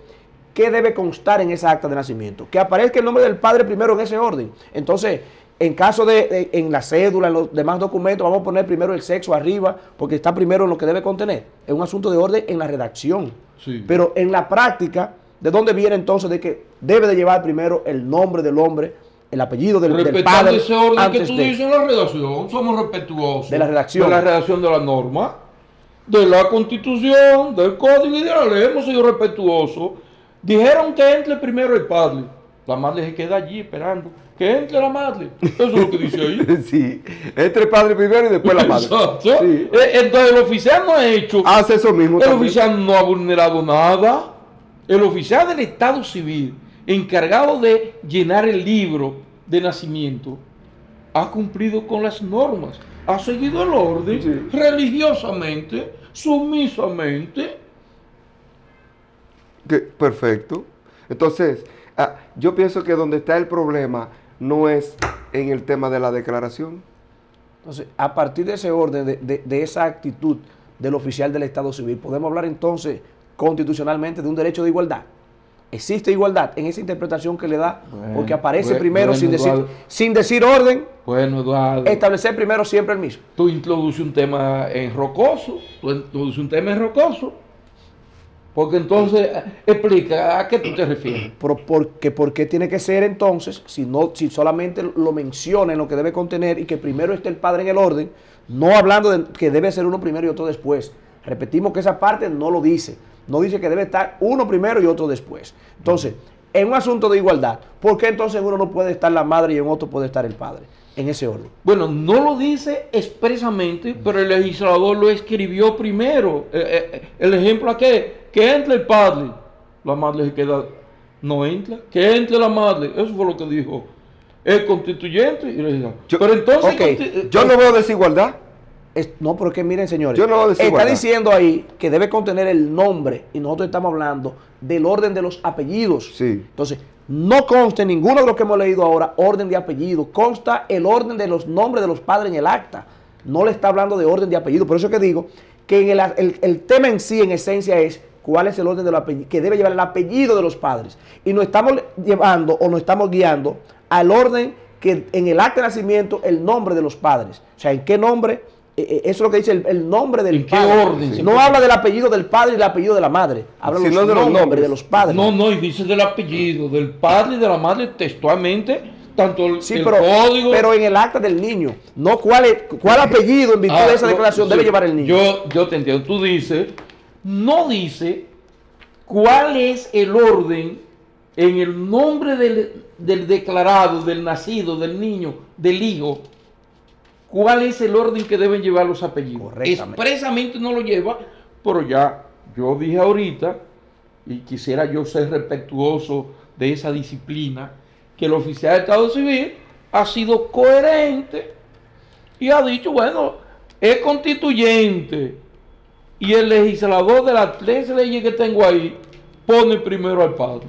Speaker 3: qué debe constar en esa acta de nacimiento. Que aparezca el nombre del padre primero en ese orden. Entonces, en caso en la cédula, en los demás documentos, vamos a poner primero el sexo arriba, porque está primero en lo que debe contener. Es un asunto de orden en la redacción.
Speaker 2: Sí.
Speaker 3: Pero en la práctica, ¿de dónde viene entonces de que debe de llevar primero el nombre del hombre, el apellido del padre?
Speaker 2: Respetando ese orden que tú dices en la redacción, somos respetuosos.
Speaker 3: De la redacción.
Speaker 2: De la redacción de la norma, de la Constitución, del Código y de la ley. Hemos sido respetuosos. Dijeron que entre primero el padre. La madre se queda allí esperando. Que entre la madre. Eso es lo que dice ahí.
Speaker 1: Sí. Entre el padre primero y después la madre.
Speaker 2: Exacto.
Speaker 1: Sí.
Speaker 2: Entonces el oficial no ha hecho.
Speaker 1: Hace eso mismo.
Speaker 2: El
Speaker 1: también.
Speaker 2: oficial no ha vulnerado nada. El oficial del Estado Civil, encargado de llenar el libro de nacimiento, ha cumplido con las normas, ha seguido el orden religiosamente, sumisamente.
Speaker 1: Perfecto. Entonces, yo pienso que donde está el problema no es en el tema de la declaración.
Speaker 3: Entonces, a partir de ese orden, de esa actitud del oficial del Estado Civil, podemos hablar entonces constitucionalmente de un derecho de igualdad. ¿Existe igualdad en esa interpretación que le da? Porque aparece primero sin decir orden,
Speaker 2: Eduardo,
Speaker 3: establecer primero siempre el mismo.
Speaker 2: Tú introduces un tema enrocoso, porque entonces explica a qué tú te refieres.
Speaker 3: ¿Por qué tiene que ser entonces, si solamente lo menciona en lo que debe contener y que primero esté el padre en el orden, no hablando de que debe ser uno primero y otro después? Repetimos que esa parte no lo dice. No dice que debe estar uno primero y otro después. Entonces, en un asunto de igualdad, ¿por qué entonces en uno no puede estar la madre y en otro puede estar el padre? En ese orden.
Speaker 2: Bueno, no lo dice expresamente, pero el legislador lo escribió primero. El ejemplo aquí, que entre el padre, la madre se queda, no entra, que entre la madre, eso fue lo que dijo el constituyente y el legislador. Pero entonces,
Speaker 1: yo no veo desigualdad.
Speaker 3: No, pero es que miren, señores,
Speaker 1: yo no veo desigualdad.
Speaker 3: Está diciendo ahí que debe contener el nombre y nosotros estamos hablando del orden de los apellidos.
Speaker 1: Sí.
Speaker 3: Entonces, no consta en ninguno de los que hemos leído ahora orden de apellido, consta el orden de los nombres de los padres en el acta. No le está hablando de orden de apellido. Por eso es que digo que el tema en sí, en esencia, es cuál es el orden de los apellidos, que debe llevar el apellido de los padres. Y nos estamos llevando o nos estamos guiando al orden que en el acta de nacimiento el nombre de los padres. O sea, ¿en qué nombre? Eso es lo que dice el nombre del
Speaker 2: ¿En qué
Speaker 3: padre.
Speaker 2: orden?
Speaker 3: No habla del apellido del padre y el apellido de la madre. Habla
Speaker 1: Sino
Speaker 3: de los nombres de los padres.
Speaker 2: No, no, y dice del apellido, del padre y de la madre textualmente, tanto el,
Speaker 3: Sí,
Speaker 2: el
Speaker 3: pero,
Speaker 2: código.
Speaker 3: pero en el acta del niño, no cuál apellido en virtud de esa declaración debe llevar el niño.
Speaker 2: Yo te entiendo. Tú dices, no dice cuál es el orden en el nombre del declarado, del nacido, del niño, del hijo. ¿Cuál es el orden que deben llevar los apellidos?
Speaker 3: Correctamente.
Speaker 2: Expresamente no lo lleva, pero ya yo dije ahorita, y quisiera yo ser respetuoso de esa disciplina, que el oficial de Estado Civil ha sido coherente y ha dicho, bueno, es constituyente y el legislador de las 3 leyes que tengo ahí pone primero al padre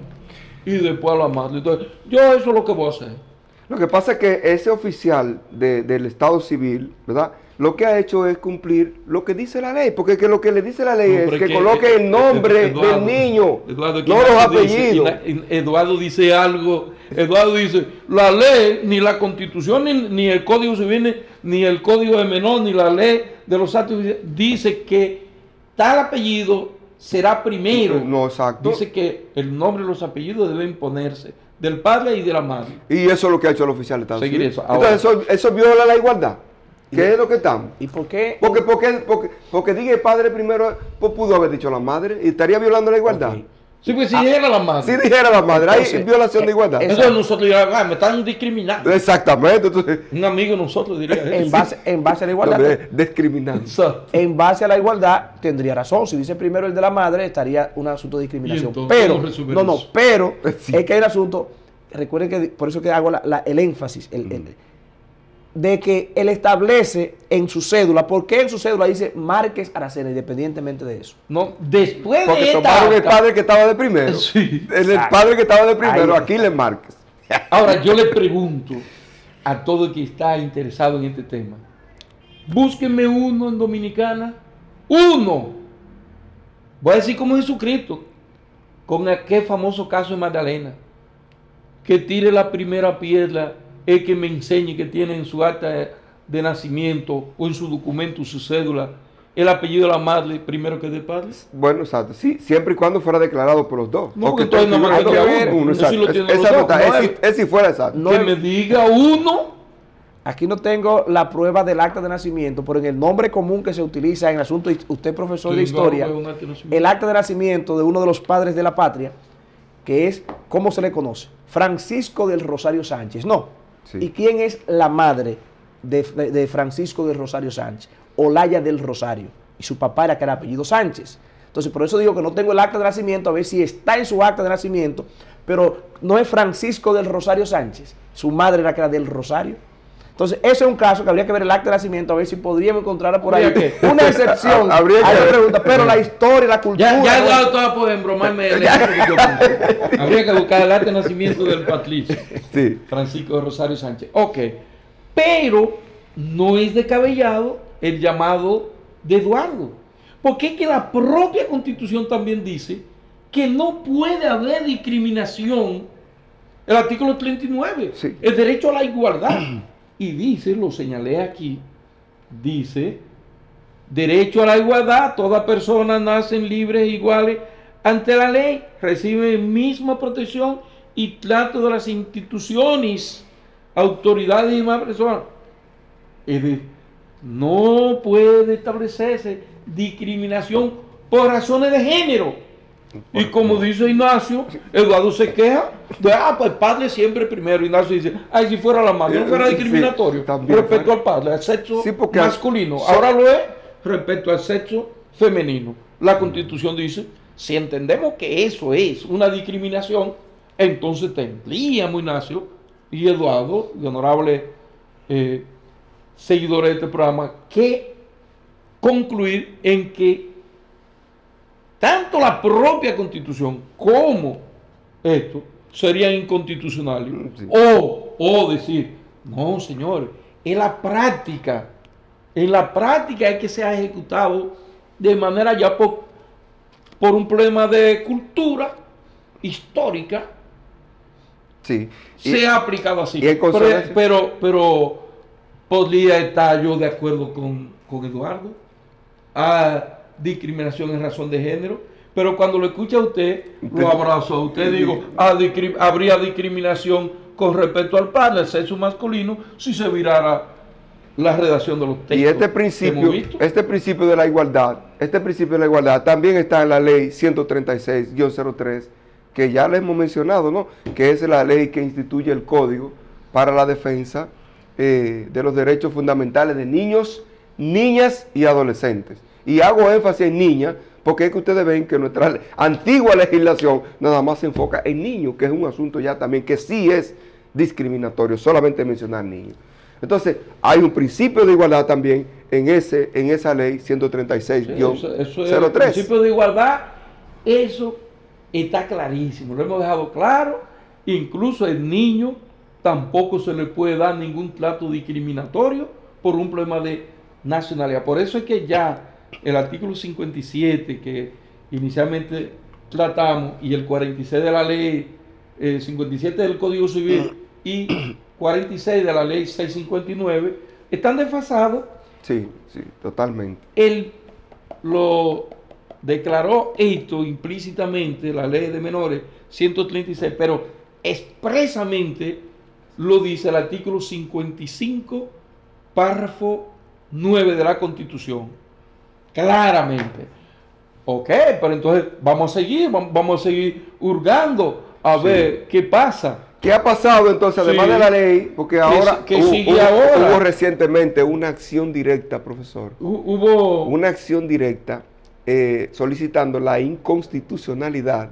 Speaker 2: y después a la madre. Entonces, yo eso es lo que voy a hacer.
Speaker 1: Lo que pasa es que ese oficial del Estado Civil, ¿verdad? Lo que ha hecho es cumplir lo que dice la ley, porque lo que le dice la ley es que coloque el nombre del niño,
Speaker 2: Eduardo,
Speaker 1: no los apellidos.
Speaker 2: Eduardo dice algo, Eduardo dice, la ley, ni la Constitución, ni el Código Civil, ni el Código de Menor, ni la ley de los actos, dice que tal apellido será primero.
Speaker 1: No, exacto.
Speaker 2: Dice que el nombre y los apellidos deben ponerse del padre y de la madre.
Speaker 1: Y eso es lo que ha hecho el oficial de Estado
Speaker 2: Seguir
Speaker 1: Civil.
Speaker 2: eso. Ahora,
Speaker 1: Entonces eso viola la igualdad. ¿Qué es lo que estamos?
Speaker 3: ¿Y por qué?
Speaker 1: Porque diga el padre primero, pues pudo haber dicho la madre y estaría violando la igualdad.
Speaker 3: Ok.
Speaker 2: sí, pues si era la madre.
Speaker 1: Si dijera la madre, hay
Speaker 3: Entonces,
Speaker 1: violación de igualdad.
Speaker 2: Entonces nosotros diríamos, me están discriminando.
Speaker 1: Exactamente, entonces,
Speaker 2: Un amigo de nosotros diría eso.
Speaker 3: En base a la igualdad,
Speaker 1: discriminando.
Speaker 2: Exacto.
Speaker 3: en base a la igualdad tendría razón. Si dice primero el de la madre, estaría un asunto de discriminación.
Speaker 2: ¿Y entonces
Speaker 3: Pero,
Speaker 2: cómo resolver
Speaker 3: no,
Speaker 2: eso?
Speaker 3: pero
Speaker 1: Sí.
Speaker 3: es que hay un asunto, recuerden que por eso que hago el énfasis, de que él establece en su cédula, porque en su cédula dice Márquez Aracena, independientemente de eso.
Speaker 2: No, después
Speaker 1: Porque
Speaker 2: de esta
Speaker 1: tomaron el
Speaker 2: acta-
Speaker 1: padre que estaba de primero.
Speaker 2: Sí.
Speaker 1: El padre que estaba de primero,
Speaker 3: Ahí.
Speaker 1: aquí le marques.
Speaker 2: Ahora yo le pregunto a todo el que está interesado en este tema, búsquenme uno en Dominicana, uno, voy a decir como Jesucristo, con aquel famoso caso de Magdalena, que tire la primera piedra, el que me enseñe que tiene en su acta de nacimiento o en su documento, su cédula, el apellido de la madre primero que del padre.
Speaker 1: Bueno, exacto. Sí, siempre y cuando fuera declarado por los dos.
Speaker 2: No,
Speaker 1: O que
Speaker 2: entonces
Speaker 1: esté
Speaker 2: no me
Speaker 1: escrito
Speaker 2: cambia
Speaker 1: uno,
Speaker 2: uno. Eso sí
Speaker 1: exacto.
Speaker 2: lo tienen
Speaker 1: Esa
Speaker 2: los
Speaker 1: no
Speaker 2: dos.
Speaker 1: está,
Speaker 3: No
Speaker 1: es si fuera exacto.
Speaker 3: No
Speaker 2: que
Speaker 3: es-
Speaker 2: me diga uno.
Speaker 3: Aquí no tengo la prueba del acta de nacimiento, pero en el nombre común que se utiliza en el asunto, usted profesor de historia, el acta de nacimiento de uno de los padres de la patria, que es, ¿cómo se le conoce? Francisco del Rosario Sánchez. No.
Speaker 1: Sí.
Speaker 3: ¿Y quién es la madre de Francisco del Rosario Sánchez? Olaya del Rosario. Y su papá era que era apellido Sánchez. Entonces, por eso digo que no tengo el acta de nacimiento, a ver si está en su acta de nacimiento, pero no es Francisco del Rosario Sánchez. Su madre era que era del Rosario. Entonces, ese es un caso que habría que ver el acta de nacimiento, a ver si podríamos encontrar por ahí
Speaker 2: Habría que-
Speaker 3: una excepción.
Speaker 1: Habría que
Speaker 3: a la
Speaker 1: ver.
Speaker 3: pregunta, pero la historia, la cultura.
Speaker 2: Ya Eduardo estaba por embromarme el ejemplo que yo puse. Habría que buscar el acta de nacimiento del patricio
Speaker 1: Sí.
Speaker 2: Francisco de Rosario Sánchez. Ok, pero no es descabellado el llamado de Eduardo, porque es que la propia Constitución también dice que no puede haber discriminación. El artículo 39,
Speaker 1: Sí.
Speaker 2: el derecho a la igualdad. Y dice, lo señalé aquí, dice, derecho a la igualdad, todas personas nacen libres e iguales ante la ley, reciben misma protección y trato de las instituciones, autoridades y demás personas. Es decir, no puede establecerse discriminación por razones de género. Y como dice Ignacio, Eduardo se queja de, pues el padre siempre primero. Ignacio dice, ay, si fuera la madre, no fuera
Speaker 1: Sí,
Speaker 2: discriminatorio
Speaker 1: también,
Speaker 2: respecto al padre, al sexo
Speaker 1: Sí, porque
Speaker 2: masculino. Ahora lo es respecto al sexo femenino. La Constitución dice, si entendemos que eso es una discriminación, entonces tendríamos, Ignacio y Eduardo, y honorable seguidores de este programa, que concluir en que tanto la propia Constitución como esto serían inconstitucionales.
Speaker 1: Sí.
Speaker 2: O decir, no, señores, en la práctica es que se ha ejecutado de manera ya por un problema de cultura histórica
Speaker 1: Sí.
Speaker 2: Se ha aplicado así.
Speaker 1: y en consonancia.
Speaker 2: Pero podría estar yo de acuerdo con Eduardo a discriminación en razón de género, pero cuando lo escucha usted, lo abrazo a usted, digo, habría discriminación con respecto al padre, al sexo masculino, si se virara la redacción de los textos.
Speaker 1: Y este principio de la igualdad también está en la ley 136-03, que ya le hemos mencionado, ¿no? Que es la ley que instituye el Código para la defensa de los derechos fundamentales de niños, niñas y adolescentes. Y hago énfasis en niñas, porque es que ustedes ven que nuestra antigua legislación nada más se enfoca en niños, que es un asunto ya también que sí es discriminatorio, solamente mencionar niños. Entonces, hay un principio de igualdad también en esa ley 136-03.
Speaker 2: Eso es el principio de igualdad, eso está clarísimo, lo hemos dejado claro. Incluso el niño tampoco se le puede dar ningún trato discriminatorio por un problema de nacionalidad. Por eso es que ya el artículo 57 que inicialmente tratamos y el 46 de la ley 57 del Código Civil y 46 de la ley 659 están desfasados.
Speaker 1: Sí, totalmente.
Speaker 2: Él lo declaró esto implícitamente, la ley de menores 136, pero expresamente lo dice el artículo 55, párrafo 9 de la Constitución. Claramente. Ok, pero entonces vamos a seguir hurgando a ver qué pasa.
Speaker 1: ¿Qué ha pasado entonces, además de la ley? Porque ahora hubo recientemente una acción directa, profesor.
Speaker 2: Hubo
Speaker 1: una acción directa solicitando la inconstitucionalidad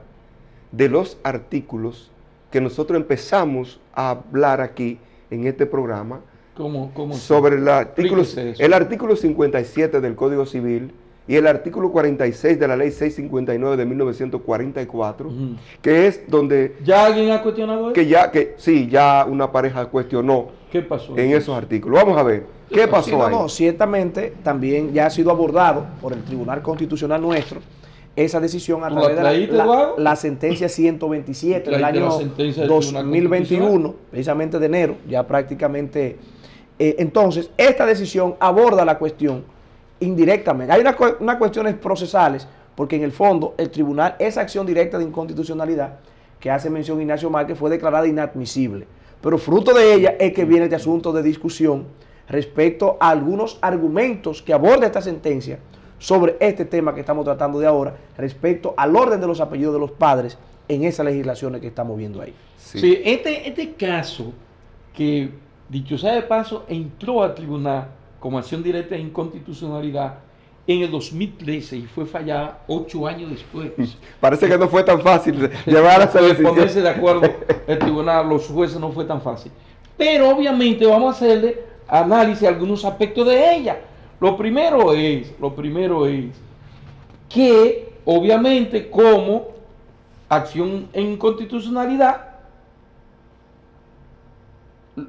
Speaker 1: de los artículos que nosotros empezamos a hablar aquí en este programa.
Speaker 2: ¿Cómo
Speaker 1: sobre el artículo 57 del Código Civil y el artículo 46 de la ley 659 de 1944, que es donde...
Speaker 2: ¿Ya alguien ha cuestionado eso?
Speaker 1: Ya una pareja cuestionó.
Speaker 2: ¿Qué pasó
Speaker 1: en esos artículos? Vamos a ver, ¿qué pasó ahí?
Speaker 3: No, ciertamente también ya ha sido abordado por el Tribunal Constitucional nuestro esa decisión a través de la sentencia 127 del año 2021, precisamente de enero, ya prácticamente... entonces, esta decisión aborda la cuestión indirectamente. Hay unas cuestiones procesales, porque en el fondo el tribunal, esa acción directa de inconstitucionalidad que hace mención Ignacio Márquez fue declarada inadmisible. Pero fruto de ella es que viene este asunto de discusión respecto a algunos argumentos que aborda esta sentencia sobre este tema que estamos tratando de ahora, respecto al orden de los apellidos de los padres en esas legislaciones que estamos viendo ahí.
Speaker 2: Sí, este caso que, dicho sea de paso, entró al tribunal como acción directa de inconstitucionalidad en el 2013 y fue fallada 8 años después.
Speaker 1: Parece que no fue tan fácil llevar a esa decisión.
Speaker 2: Ponerse de acuerdo el tribunal, los jueces, no fue tan fácil. Pero obviamente vamos a hacerle análisis a algunos aspectos de ella. Lo primero es que obviamente como acción en inconstitucionalidad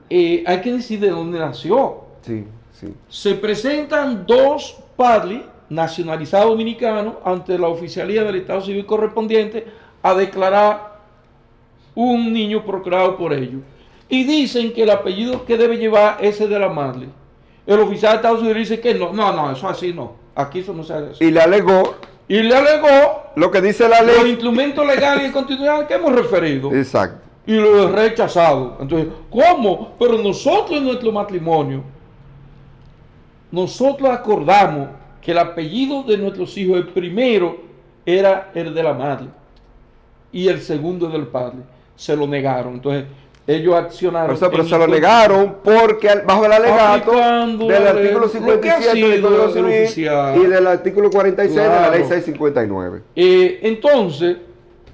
Speaker 2: hay que decir de dónde nació.
Speaker 1: Sí.
Speaker 2: Se presentan dos padres nacionalizados dominicanos ante la oficialía del Estado Civil correspondiente a declarar un niño procreado por ellos. Y dicen que el apellido que debe llevar es el de la madre. El oficial de Estados Unidos dice que no, eso así no. Aquí eso no se hace.
Speaker 1: Y le alegó lo que dice la ley.
Speaker 2: Los instrumentos legales y constitucionales que hemos referido.
Speaker 1: Exacto.
Speaker 2: Y lo he rechazado. Entonces, ¿cómo? Pero nosotros en nuestro matrimonio, nosotros acordamos que el apellido de nuestros hijos, el primero era el de la madre y el segundo del padre. Se lo negaron. Entonces, ellos accionaron.
Speaker 1: Pero se lo negaron porque bajo el alegato del artículo 57 del Código Civil y del artículo 46 de la ley 659.
Speaker 2: Entonces,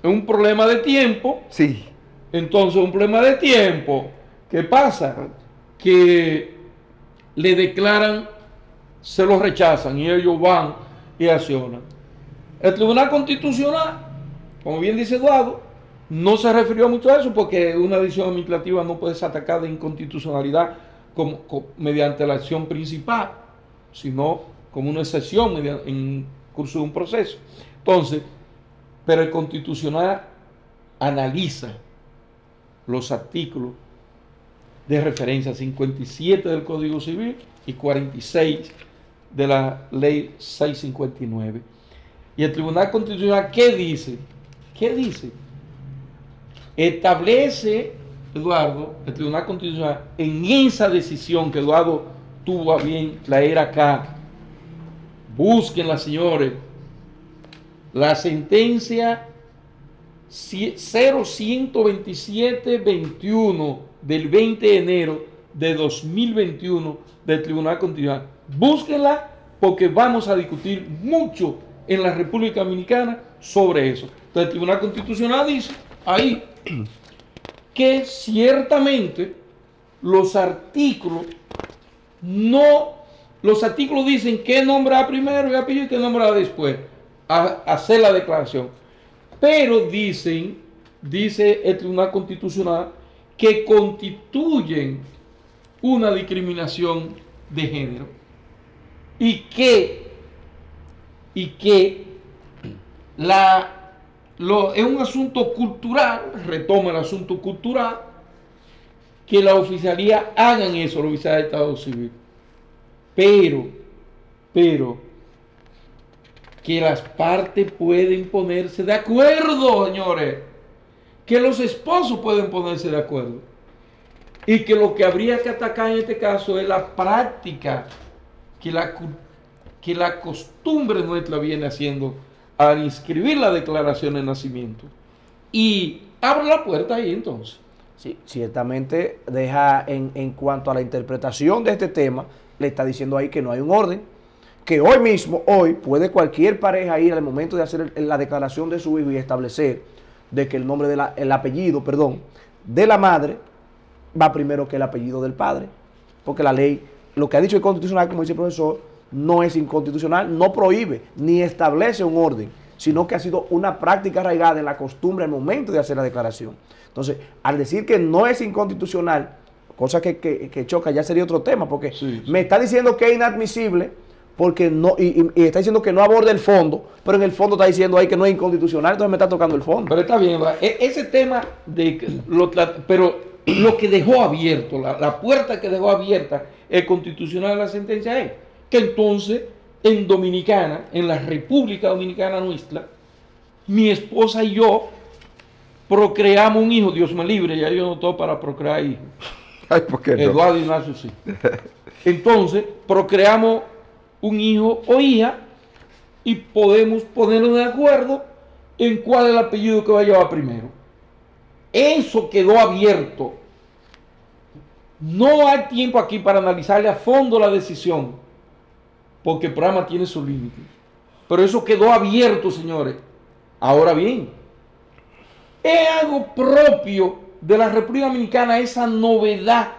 Speaker 2: es un problema de tiempo.
Speaker 1: Sí.
Speaker 2: Entonces, un problema de tiempo. ¿Qué pasa? Que le declaran, se lo rechazan y ellos van y accionan. El Tribunal Constitucional, como bien dice Eduardo, no se refirió mucho a eso porque una decisión administrativa no puede ser atacada de inconstitucionalidad mediante la acción principal, sino como una excepción en curso de un proceso. Entonces, pero el Constitucional analiza los artículos de referencia 57 del Código Civil y 46 de la Ley 659. Y el Tribunal Constitucional, ¿qué dice? ¿Qué dice? Establece, Eduardo, el Tribunal Constitucional, en esa decisión que Eduardo tuvo a bien traer acá, búsquenla, señores, la sentencia 0127-21 del 20 de enero de 2021 del Tribunal Constitucional. Búsquenla porque vamos a discutir mucho en la República Dominicana sobre eso. Entonces el Tribunal Constitucional dice ahí que ciertamente los artículos dicen qué nombrar primero y apellido y qué nombrar después a hacer la declaración. Pero dice el Tribunal Constitucional que constituyen una discriminación de género y que es un asunto cultural, retoma el asunto cultural, que la oficialía hagan eso, la oficialía de Estado Civil. Pero, que las partes pueden ponerse de acuerdo, señores. Que los esposos pueden ponerse de acuerdo. Y que lo que habría que atacar en este caso es la práctica que la costumbre nuestra viene haciendo al inscribir la declaración de nacimiento. Y abre la puerta ahí entonces.
Speaker 3: Sí, ciertamente deja en cuanto a la interpretación de este tema, le está diciendo ahí que no hay un orden, que hoy mismo, puede cualquier pareja ir al momento de hacer la declaración de su hijo y establecer de que el nombre el apellido de la madre va primero que el apellido del padre, porque la ley, lo que ha dicho el Constitucional, como dice el profesor, no es inconstitucional, no prohíbe ni establece un orden, sino que ha sido una práctica arraigada en la costumbre al momento de hacer la declaración. Entonces, al decir que no es inconstitucional, cosa que choca, ya sería otro tema, porque me está diciendo que es inadmisible, porque no, y está diciendo que no aborda el fondo, pero en el fondo está diciendo ahí que no es inconstitucional, entonces me está tocando el fondo.
Speaker 2: Pero está bien, ese tema pero lo que dejó abierto, la puerta que dejó abierta el Constitucional de la sentencia es que entonces en Dominicana, en la República Dominicana nuestra, mi esposa y yo procreamos un hijo. Dios me libre, ya yo no estoy para procrear hijos.
Speaker 1: Ay, ¿por qué no?
Speaker 2: Eduardo Ignacio sí. Entonces procreamos un hijo o hija y podemos ponernos de acuerdo en cuál es el apellido que va a llevar primero. Eso quedó abierto. No hay tiempo aquí para analizarle a fondo la decisión, porque el programa tiene sus límites. Pero eso quedó abierto, señores. Ahora bien, es algo propio de la República Dominicana, esa novedad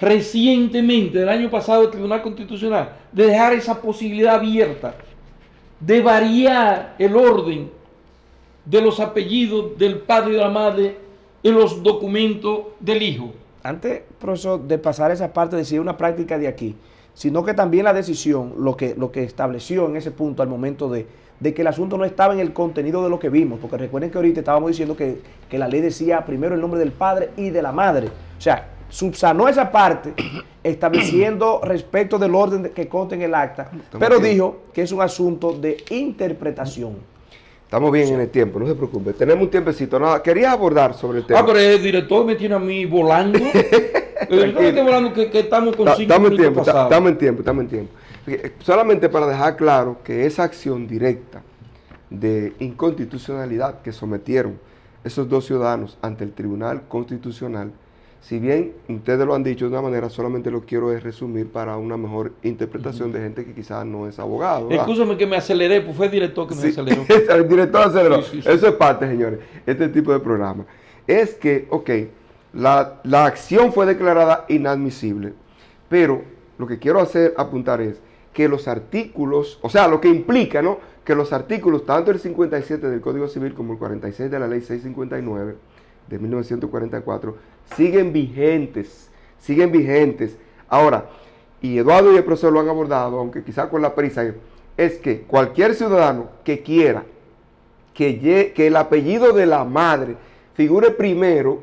Speaker 2: recientemente, del año pasado, el Tribunal Constitucional, de dejar esa posibilidad abierta, de variar el orden de los apellidos del padre y de la madre en los documentos del hijo.
Speaker 3: Antes, profesor, de pasar esa parte de si es una práctica de aquí, sino que también la decisión, lo que estableció en ese punto al momento de que el asunto no estaba en el contenido de lo que vimos, porque recuerden que ahorita estábamos diciendo que la ley decía primero el nombre del padre y de la madre. O sea, subsanó esa parte estableciendo respecto del orden que consta en el acta, pero dijo que es un asunto de interpretación.
Speaker 1: Estamos bien en el tiempo, no se preocupe. Tenemos un tiempecito. Nada, quería abordar sobre el tema.
Speaker 2: Pero el director me tiene a mí volando. El director me está volando que estamos con 5 minutos pasados.
Speaker 1: Estamos en tiempo. Solamente para dejar claro que esa acción directa de inconstitucionalidad que sometieron esos dos ciudadanos ante el Tribunal Constitucional, si bien ustedes lo han dicho de una manera, solamente lo quiero es resumir para una mejor interpretación de gente que quizás no es abogado.
Speaker 2: Escúchame que me aceleré, pues fue el director que me aceleró.
Speaker 1: El director aceleró.
Speaker 2: Sí.
Speaker 1: Eso es parte, señores, este tipo de programa. Es que, la acción fue declarada inadmisible, pero lo que quiero apuntar es que los artículos, o sea, lo que implica, ¿no?, que los artículos, tanto el 57 del Código Civil como el 46 de la Ley 659 de 1944, siguen vigentes. Ahora, y Eduardo y el profesor lo han abordado, aunque quizá con la prisa, es que cualquier ciudadano que quiera que el apellido de la madre, figure primero,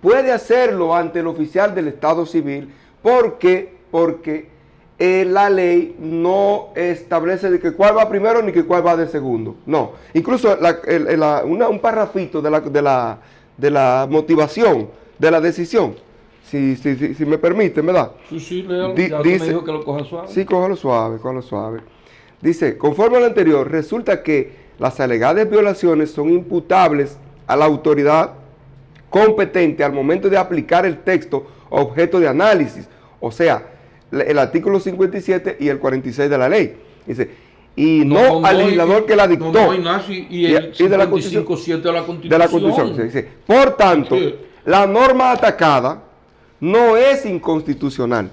Speaker 1: puede hacerlo ante el oficial del Estado Civil porque la ley no establece de que cuál va primero ni que cuál va de segundo. No, incluso un parrafito de la motivación de la decisión, si me permiten, ¿verdad?
Speaker 2: Sí, léalo, ya dice, me dijo que lo coja suave.
Speaker 1: Sí, cójalo suave. Dice, conforme a lo anterior, resulta que las alegadas violaciones son imputables a la autoridad competente al momento de aplicar el texto objeto de análisis, o sea, el artículo 57 y el 46 de la ley. Dice, y no al legislador que la dictó.
Speaker 2: No, Ignacio, y el 55.7 de la Constitución.
Speaker 1: De la Constitución, sí, dice. Por tanto, la norma atacada no es inconstitucional,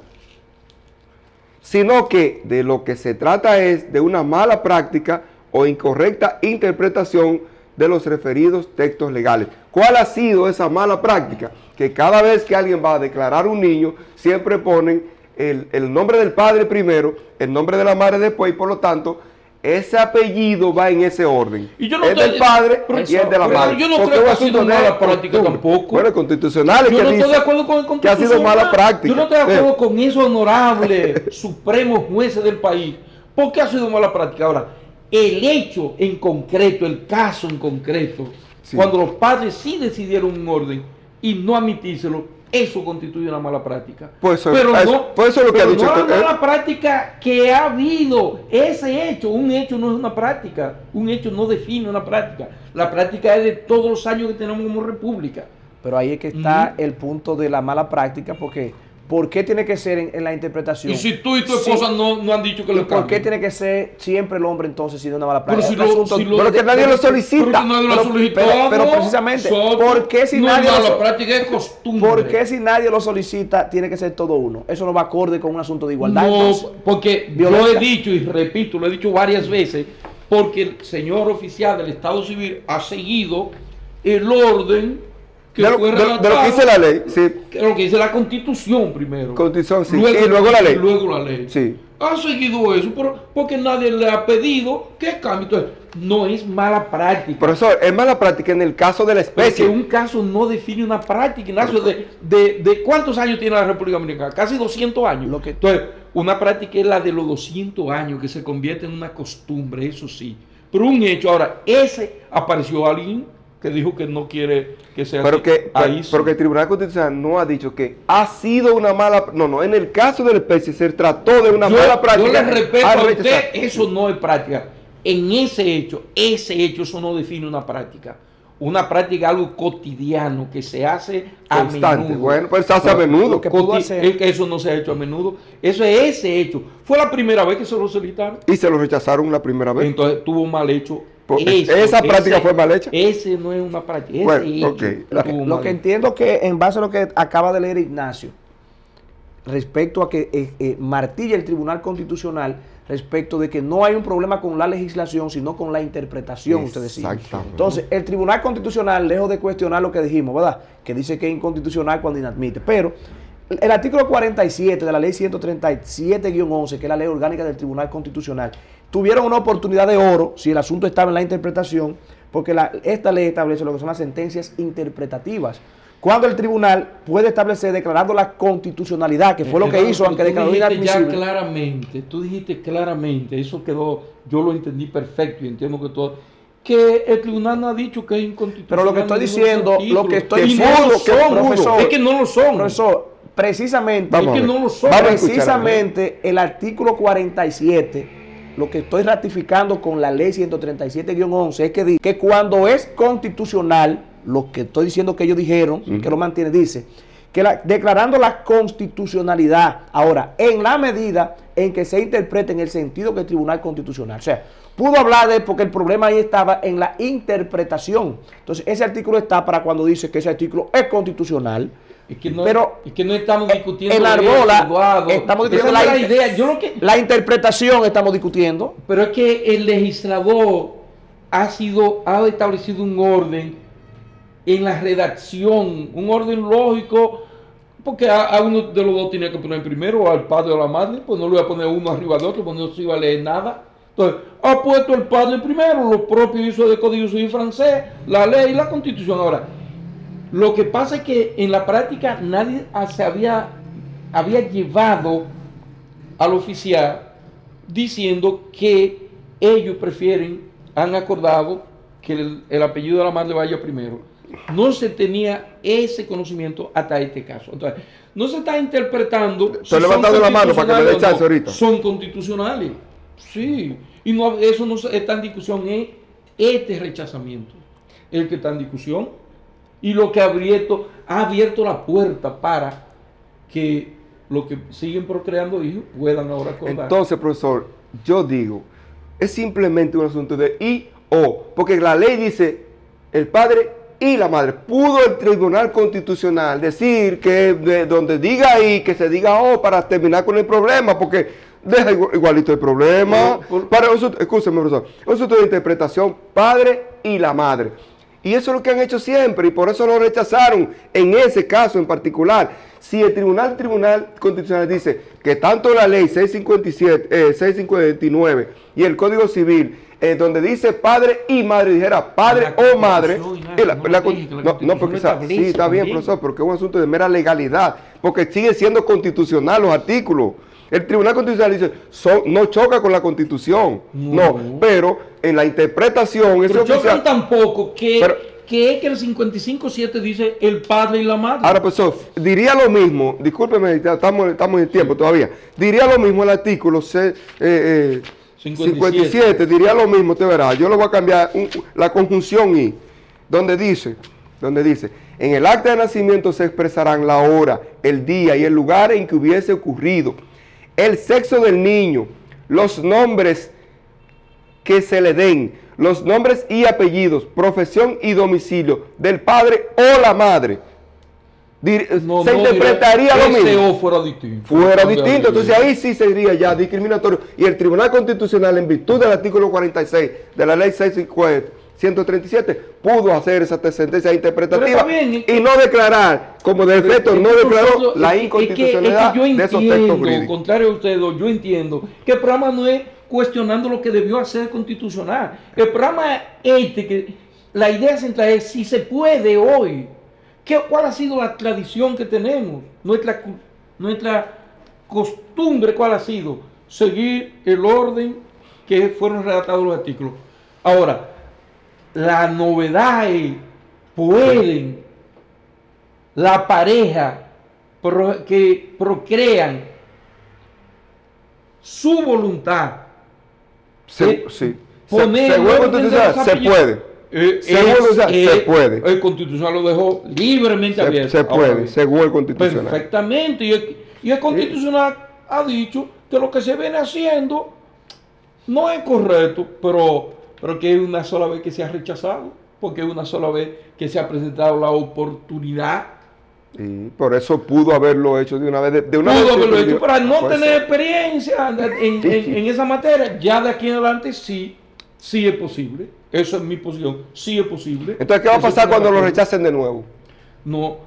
Speaker 1: sino que de lo que se trata es de una mala práctica o incorrecta interpretación de los referidos textos legales. ¿Cuál ha sido esa mala práctica? Que cada vez que alguien va a declarar un niño, siempre ponen el nombre del padre primero, el nombre de la madre después, y por lo tanto, ese apellido va en ese orden.
Speaker 2: Y yo no
Speaker 1: es del padre y es de la madre.
Speaker 2: Yo no creo que ha sido mala práctica tampoco.
Speaker 1: Bueno, constitucional.
Speaker 2: Yo no estoy de acuerdo con el constitucional.
Speaker 1: Que ha sido mala práctica.
Speaker 2: Yo no estoy de acuerdo con esos honorables supremos jueces del país. ¿Por qué ha sido mala práctica? Ahora, el hecho en concreto, el caso en concreto, sí, cuando los padres sí decidieron un orden y no admitírselo, eso constituye una mala práctica.
Speaker 1: Pues
Speaker 2: pero
Speaker 1: eso es lo que ha dicho.
Speaker 2: No la mala práctica que ha habido, ese hecho, un hecho no es una práctica, un hecho no define una práctica. La práctica es de todos los años que tenemos como república.
Speaker 3: Pero ahí es que está el punto de la mala práctica, porque ¿por qué tiene que ser en la interpretación?
Speaker 2: Y si tú y tu esposa no han dicho que lo cambien.
Speaker 3: ¿Por qué tiene que ser siempre el hombre entonces si no es una mala práctica?
Speaker 1: Pero que nadie lo solicita.
Speaker 3: Pero precisamente, ¿por qué si nadie
Speaker 2: la práctica es costumbre?
Speaker 3: ¿Por qué si nadie lo solicita tiene que ser todo uno? Eso no va acorde con un asunto de igualdad.
Speaker 2: No,
Speaker 3: entonces,
Speaker 2: porque yo he dicho y repito, lo he dicho varias veces, porque el señor oficial del Estado Civil ha seguido el orden de lo
Speaker 1: que dice la ley, sí.
Speaker 2: Lo que dice la Constitución primero.
Speaker 1: Constitución, sí. Y luego la ley.
Speaker 2: Y luego la ley.
Speaker 1: Sí.
Speaker 2: Ha seguido eso, porque nadie le ha pedido que cambie. Entonces, no es mala práctica.
Speaker 1: Profesor, es mala práctica en el caso de la especie.
Speaker 2: Porque un caso no define una práctica. Ignacio, ¿de cuántos años tiene la República Dominicana? Casi 200 años. Entonces, una práctica es la de los 200 años, que se convierte en una costumbre, eso sí. Pero un hecho, ahora, apareció alguien que dijo que no quiere que sea
Speaker 1: pero que el Tribunal Constitucional no ha dicho que ha sido una mala, no, en el caso de la especie se trató de una mala práctica.
Speaker 2: Yo le respeto a usted, eso no es práctica. En ese hecho, eso no define una práctica. Una práctica es algo cotidiano que se hace constante, a menudo.
Speaker 1: Bueno, pues se hace a menudo.
Speaker 2: Eso no se ha hecho a menudo. Eso es ese hecho. Fue la primera vez que se lo solicitaron.
Speaker 1: Y se lo rechazaron la primera vez.
Speaker 2: Entonces tuvo mal hecho.
Speaker 1: Esa práctica fue mal hecha.
Speaker 2: Ese no es una práctica.
Speaker 1: Bueno, okay.
Speaker 3: Lo que entiendo que en base a lo que acaba de leer Ignacio, respecto a que martilla el Tribunal Constitucional, respecto de que no hay un problema con la legislación, sino con la interpretación, usted decía. Entonces, el Tribunal Constitucional, lejos de cuestionar lo que dijimos, ¿verdad? Que dice que es inconstitucional cuando inadmite, pero el artículo 47 de la ley 137-11, que es la ley orgánica del Tribunal Constitucional, tuvieron una oportunidad de oro, si el asunto estaba en la interpretación, porque esta ley establece lo que son las sentencias interpretativas. Cuando el tribunal puede establecer declarando la constitucionalidad, que fue lo que hizo, aunque declaró inadmisible.
Speaker 2: Tú dijiste claramente, eso quedó, yo lo entendí perfecto y entiendo que todo, que el tribunal no ha dicho que es inconstitucional.
Speaker 3: Pero lo que estoy diciendo, lo que estoy
Speaker 2: diciendo, profesor, es que no lo son.
Speaker 3: Profesor, precisamente,
Speaker 2: es que no lo son.
Speaker 3: Precisamente el artículo 47, lo que estoy ratificando con la ley 137-11 es que dice que cuando es constitucional, lo que estoy diciendo que ellos dijeron, que lo mantiene, dice que declarando la constitucionalidad, ahora, en la medida en que se interprete en el sentido que el Tribunal Constitucional, o sea, pudo hablar de, porque el problema ahí estaba en la interpretación. Entonces, ese artículo está para cuando dice que ese artículo es constitucional.
Speaker 2: Es que no,
Speaker 3: pero
Speaker 2: es que no estamos discutiendo
Speaker 3: en Arbola, estamos discutiendo la interpretación, estamos discutiendo.
Speaker 2: Pero es que el legislador ha establecido un orden en la redacción, un orden lógico, porque a uno de los dos tenía que poner primero, al padre o a la madre, pues no le iba a poner uno arriba del otro, pues no se iba a leer nada. Entonces, ha puesto el padre primero, lo propio hizo de Código Civil francés, la ley y la Constitución. Ahora, Lo que pasa es que en la práctica nadie se había llevado al oficial diciendo que ellos han acordado que el apellido de la madre vaya primero. No se tenía ese conocimiento hasta este caso. Entonces, no se está interpretando.
Speaker 1: Estoy levantando la mano para que me dé chance ahorita.
Speaker 2: Son constitucionales. Sí. Y no, eso no está en discusión, es este rechazamiento el que está en discusión. Y lo que ha abierto la puerta para que los que siguen procreando hijos puedan ahora acordar.
Speaker 1: Entonces, profesor, yo digo, es simplemente un asunto de y o, porque la ley dice el padre y la madre. ¿Pudo el Tribunal Constitucional decir que donde diga y que se diga o para terminar con el problema? Porque deja igualito el problema. Escúcheme, profesor, es un asunto de interpretación, padre y la madre. Y eso es lo que han hecho siempre y por eso lo rechazaron en ese caso en particular. Si el Tribunal Constitucional dice que tanto la ley 659 y el Código Civil, donde dice padre y madre, dijera padre o madre, no, porque sí, está bien, profesor, porque es un asunto de mera legalidad, porque sigue siendo constitucional los artículos. El Tribunal Constitucional dice, no choca con la Constitución, no, pero en la interpretación...
Speaker 2: Pero chocan tampoco que es que el 55.7 dice el padre y la madre.
Speaker 1: Ahora, profesor, diría lo mismo, discúlpeme, estamos en el tiempo todavía, diría lo mismo el artículo 57, diría lo mismo, usted verá, yo le voy a cambiar la conjunción y, donde dice, en el acta de nacimiento se expresarán la hora, el día y el lugar en que hubiese ocurrido, el sexo del niño, los nombres que se le den, los nombres y apellidos, profesión y domicilio del padre o la madre. Se interpretaría lo mismo. Fuera distinto, entonces ahí sí sería ya discriminatorio. Y el Tribunal Constitucional, en virtud del artículo 46 de la ley 137, pudo hacer esa sentencia interpretativa y no declarar, como de efecto no declaró la inconstitucionalidad de esos textos jurídicos.
Speaker 2: Contrario a ustedes, yo entiendo que el programa no es cuestionando lo que debió hacer constitucional. El programa que la idea central es si se puede hoy. ¿Cuál ha sido la tradición que tenemos? Nuestra costumbre, ¿cuál ha sido? Seguir el orden que fueron redactados los artículos. Ahora, la novedad es, pueden la pareja que procrean su voluntad poner
Speaker 1: se puede. Se puede.
Speaker 2: El Constitucional lo dejó libremente abierto.
Speaker 1: Se puede, según el Constitucional.
Speaker 2: Perfectamente. Y el Constitucional ha dicho que lo que se viene haciendo no es correcto, pero que es una sola vez que se ha rechazado, porque es una sola vez que se ha presentado la oportunidad.
Speaker 1: Y por eso pudo haberlo hecho de una vez.
Speaker 2: Pudo haberlo hecho, pero al no tener experiencia en esa materia, ya de aquí en adelante sí es posible. Esa es mi posición, sí es posible.
Speaker 1: Entonces, ¿qué va a pasar cuando lo rechacen de nuevo?
Speaker 2: No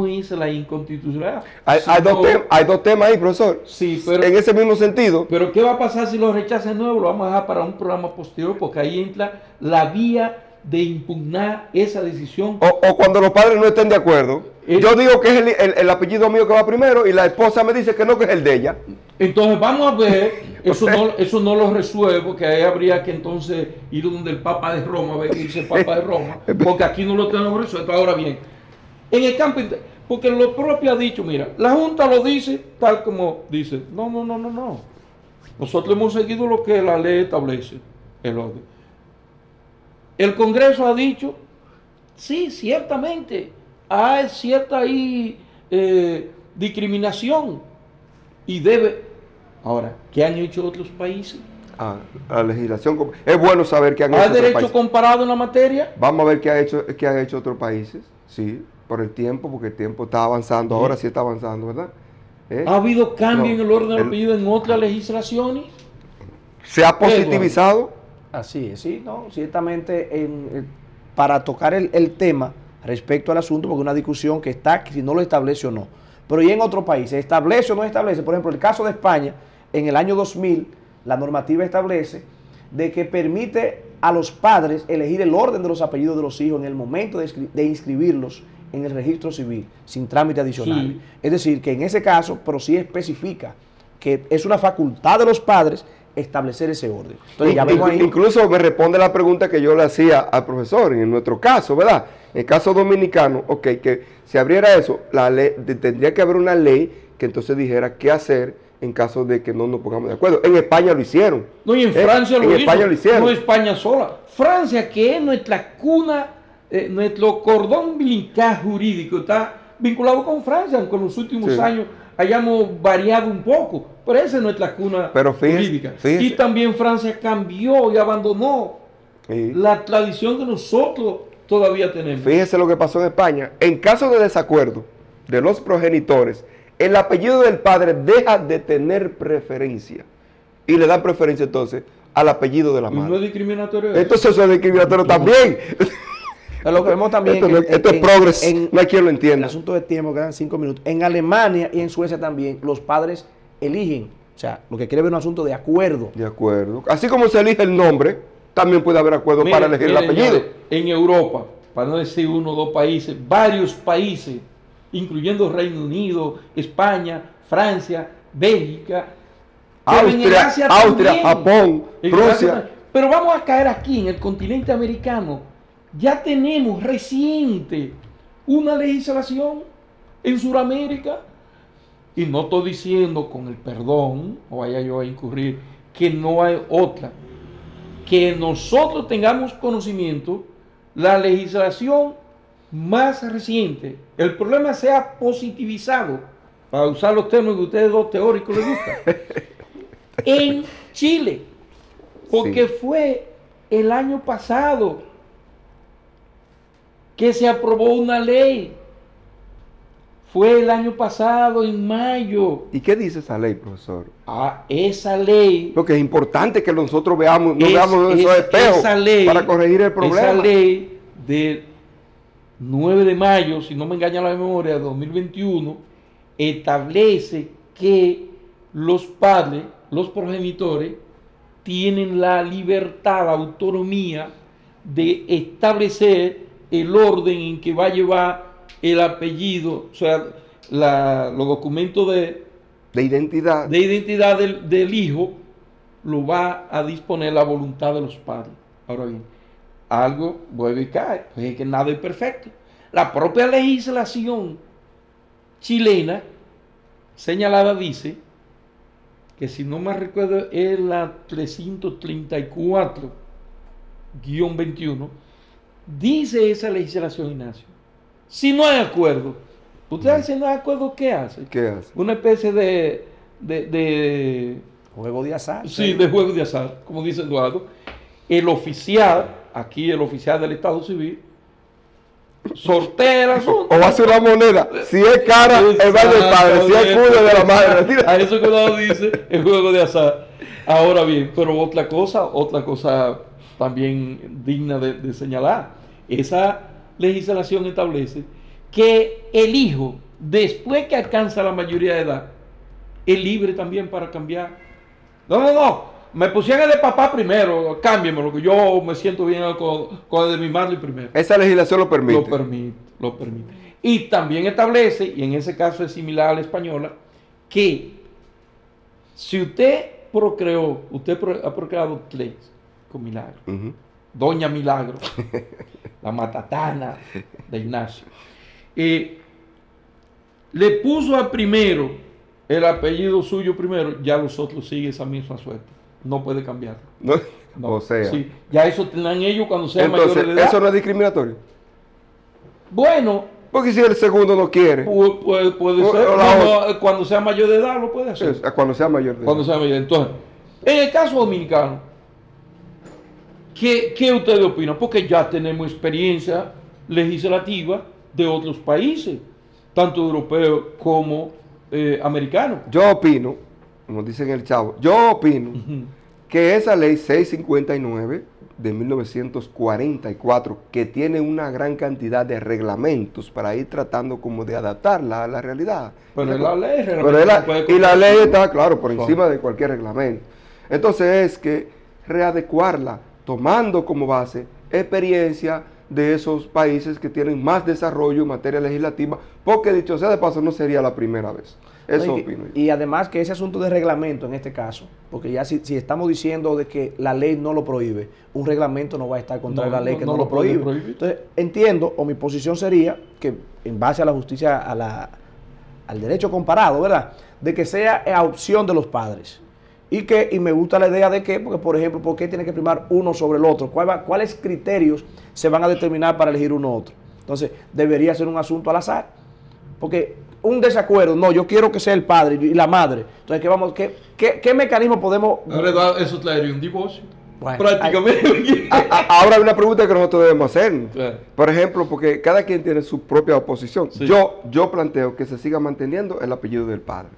Speaker 2: es la inconstitucionalidad.
Speaker 1: Hay dos temas ahí, profesor.
Speaker 2: Sí, pero
Speaker 1: en ese mismo sentido.
Speaker 2: Pero ¿qué va a pasar si lo rechazan de nuevo? Lo vamos a dejar para un programa posterior, porque ahí entra la vía de impugnar esa decisión.
Speaker 1: O cuando los padres no estén de acuerdo. Yo digo que es el apellido mío que va primero y la esposa me dice que no, que es el de ella.
Speaker 2: Entonces vamos a ver, eso no lo resuelve, porque ahí habría que entonces ir donde el Papa de Roma, a ver qué dice el Papa de Roma, porque aquí no lo tenemos resuelto. Ahora bien, en el campo, porque lo propio ha dicho, mira, la Junta lo dice tal como dice. No. Nosotros hemos seguido lo que la ley establece, el orden. El Congreso ha dicho, sí, ciertamente, hay cierta discriminación y debe. Ahora, ¿qué han hecho otros países?
Speaker 1: La legislación. Es bueno saber qué han hecho
Speaker 2: otros países. ¿Hay derecho comparado en la materia?
Speaker 1: Vamos a ver qué han hecho otros países. Sí, por el tiempo, porque el tiempo está avanzando. Ahora sí está avanzando, ¿verdad?
Speaker 2: ¿Ha habido cambio en el orden del apellido en otras legislaciones?
Speaker 1: ¿Se ha positivizado?
Speaker 3: Así es, sí, no, ciertamente para tocar el tema respecto al asunto, porque es una discusión que está, si no lo establece o no. Pero y en otros países, ¿establece o no establece? Por ejemplo, el caso de España, en el año 2000, la normativa establece de que permite a los padres elegir el orden de los apellidos de los hijos en el momento de inscribirlos en el registro civil, sin trámite adicional.
Speaker 2: Sí.
Speaker 3: Es decir, que en ese caso, pero sí especifica que es una facultad de los padres establecer ese orden. Entonces, ya vemos ahí.
Speaker 1: Incluso me responde la pregunta que yo le hacía al profesor, en nuestro caso, ¿verdad? En el caso dominicano, ok, que si abriera eso, la ley, tendría que haber una ley que entonces dijera qué hacer en caso de que no nos pongamos de acuerdo. En España lo hicieron.
Speaker 2: No, y en Francia
Speaker 1: en España lo hicieron.
Speaker 2: No España sola. Francia, que es nuestra cuna, nuestro cordón umbilical jurídico, está vinculado con Francia, aunque en los últimos
Speaker 1: Sí.
Speaker 2: años hayamos variado un poco, pero esa es nuestra cuna
Speaker 1: Pero fíjese,
Speaker 2: jurídica.
Speaker 1: fíjese.
Speaker 2: Y también Francia cambió y abandonó
Speaker 1: Sí.
Speaker 2: la tradición que nosotros todavía tenemos.
Speaker 1: Fíjese lo que pasó en España. En caso de desacuerdo de los progenitores, el apellido del padre deja de tener preferencia y le da preferencia entonces al apellido de la
Speaker 2: Y no es
Speaker 1: madre.
Speaker 2: discriminatorio.
Speaker 1: Entonces eso es discriminatorio también.
Speaker 3: Es lo que vemos también.
Speaker 1: Esto es progres. No hay quien lo
Speaker 3: El
Speaker 1: entienda.
Speaker 3: asunto de tiempo, quedan 5 minutos. En Alemania y en Suecia también, los padres eligen. O sea, lo que quiere ver es un asunto de acuerdo.
Speaker 1: De acuerdo. Así como se elige el nombre, también puede haber acuerdo
Speaker 2: Mire,
Speaker 1: para elegir el
Speaker 2: mire,
Speaker 1: apellido.
Speaker 2: señores, en Europa, para no decir uno o dos países, varios países, incluyendo Reino Unido, España, Francia, Bélgica, pero en Asia
Speaker 1: Austria,
Speaker 2: también.
Speaker 1: Japón,
Speaker 2: En Asia
Speaker 1: Rusia.
Speaker 2: también. Pero vamos a caer aquí, en el continente americano. Ya tenemos reciente una legislación en Sudamérica. Y no estoy diciendo, con el perdón, o vaya yo a incurrir, que no hay otra. Que nosotros tengamos conocimiento, la legislación más reciente, el problema sea positivizado, para usar los términos que a ustedes dos teóricos les gustan, en Chile, porque
Speaker 1: Sí.
Speaker 2: fue el año pasado que se aprobó una ley. Fue el año pasado, en mayo.
Speaker 1: ¿Y qué dice esa ley, profesor?
Speaker 2: Esa ley.
Speaker 1: Porque es importante que nosotros veamos, no
Speaker 2: Es-
Speaker 1: veamos esos
Speaker 2: es-
Speaker 1: espejos
Speaker 2: esa ley-
Speaker 1: para corregir el problema.
Speaker 2: Esa ley de 9 de mayo, si no me engaña la memoria, de 2021, establece que los padres, los progenitores, tienen la libertad, la autonomía de establecer el orden en que va a llevar el apellido, o sea, los documentos
Speaker 1: De identidad.
Speaker 2: de identidad del hijo, lo va a disponer la voluntad de los padres. Ahora bien, algo vuelve y cae, pues es que nada es perfecto. La propia legislación chilena señalada dice que, si no me recuerdo, es la 334-21, dice esa legislación, Ignacio, si no hay acuerdo, usted dice no hay acuerdo, ¿qué hace?
Speaker 1: ¿Qué hace?
Speaker 2: Una especie de
Speaker 3: Juego de azar.
Speaker 2: sí, de juego de azar, como dice Eduardo. El oficial, aquí el oficial del Estado Civil, sortea el asunto.
Speaker 1: O hace una moneda. Si es cara, el baño del padre. Si es culo, de la madre.
Speaker 2: A eso que uno dice, el juego de azar. Ahora bien, pero otra cosa también digna de señalar. Esa legislación establece que el hijo, después que alcanza la mayoría de edad, es libre también para cambiar. No. Me pusieron el de papá primero, cámbiamelo, que yo me siento bien con el de mi madre primero.
Speaker 1: Esa legislación lo permite.
Speaker 2: Lo permite. Y también establece, y en ese caso es similar a la española, que si usted ha procreado tres con Milagro,
Speaker 1: Ujú.
Speaker 2: Doña Milagro, la matatana de Ignacio, le puso al primero el apellido suyo primero, ya los otros siguen esa misma suerte. No puede cambiarlo.
Speaker 1: No,
Speaker 2: No.
Speaker 1: o sea.
Speaker 2: Sí, ya eso tendrán ellos cuando sean
Speaker 1: Entonces,
Speaker 2: mayores de edad.
Speaker 1: eso no es discriminatorio.
Speaker 2: Bueno,
Speaker 1: Porque si el segundo no quiere,
Speaker 2: puede
Speaker 1: O-
Speaker 2: ser.
Speaker 1: o la
Speaker 2: No, cuando sea mayor de edad lo puede hacer.
Speaker 1: cuando sea mayor de
Speaker 2: Cuando
Speaker 1: edad.
Speaker 2: sea mayor. Entonces, en el caso dominicano, ¿qué ustedes opinan? Porque ya tenemos experiencia legislativa de otros países, tanto europeos como americanos.
Speaker 1: Yo opino, como dicen el chavo, yo opino que esa ley 659 de 1944, que tiene una gran cantidad de reglamentos para ir tratando como de adaptarla a la realidad.
Speaker 2: Pero es la ley,
Speaker 1: Pero es la- y la ley está, claro, por
Speaker 2: Claro.
Speaker 1: encima de cualquier reglamento. Entonces es que readecuarla tomando como base experiencia de esos países que tienen más desarrollo en materia legislativa, porque dicho sea de paso, no sería la primera vez. Eso opino yo.
Speaker 3: Y además que ese asunto de reglamento en este caso, porque ya si estamos diciendo de que la ley no lo prohíbe, un reglamento no va a estar contra la ley que no lo prohíbe. Entonces, entiendo, o mi posición sería que en base a la justicia, al derecho comparado, ¿verdad? De que sea a opción de los padres. Y me gusta la idea de que, porque por ejemplo, ¿por qué tiene que primar uno sobre el otro? ¿Cuáles criterios se van a determinar para elegir uno u otro? Entonces, debería ser un asunto al azar. Porque un desacuerdo, no, yo quiero que sea el padre y la madre. Entonces, ¿qué mecanismo podemos...?
Speaker 2: Ahora eso traería un divorcio.
Speaker 3: Bueno,
Speaker 2: prácticamente.
Speaker 1: Ahora hay una pregunta que nosotros debemos hacer.
Speaker 2: Claro.
Speaker 1: Por ejemplo, porque cada quien tiene su propia oposición.
Speaker 2: Sí.
Speaker 1: Yo planteo que se siga manteniendo el apellido del padre.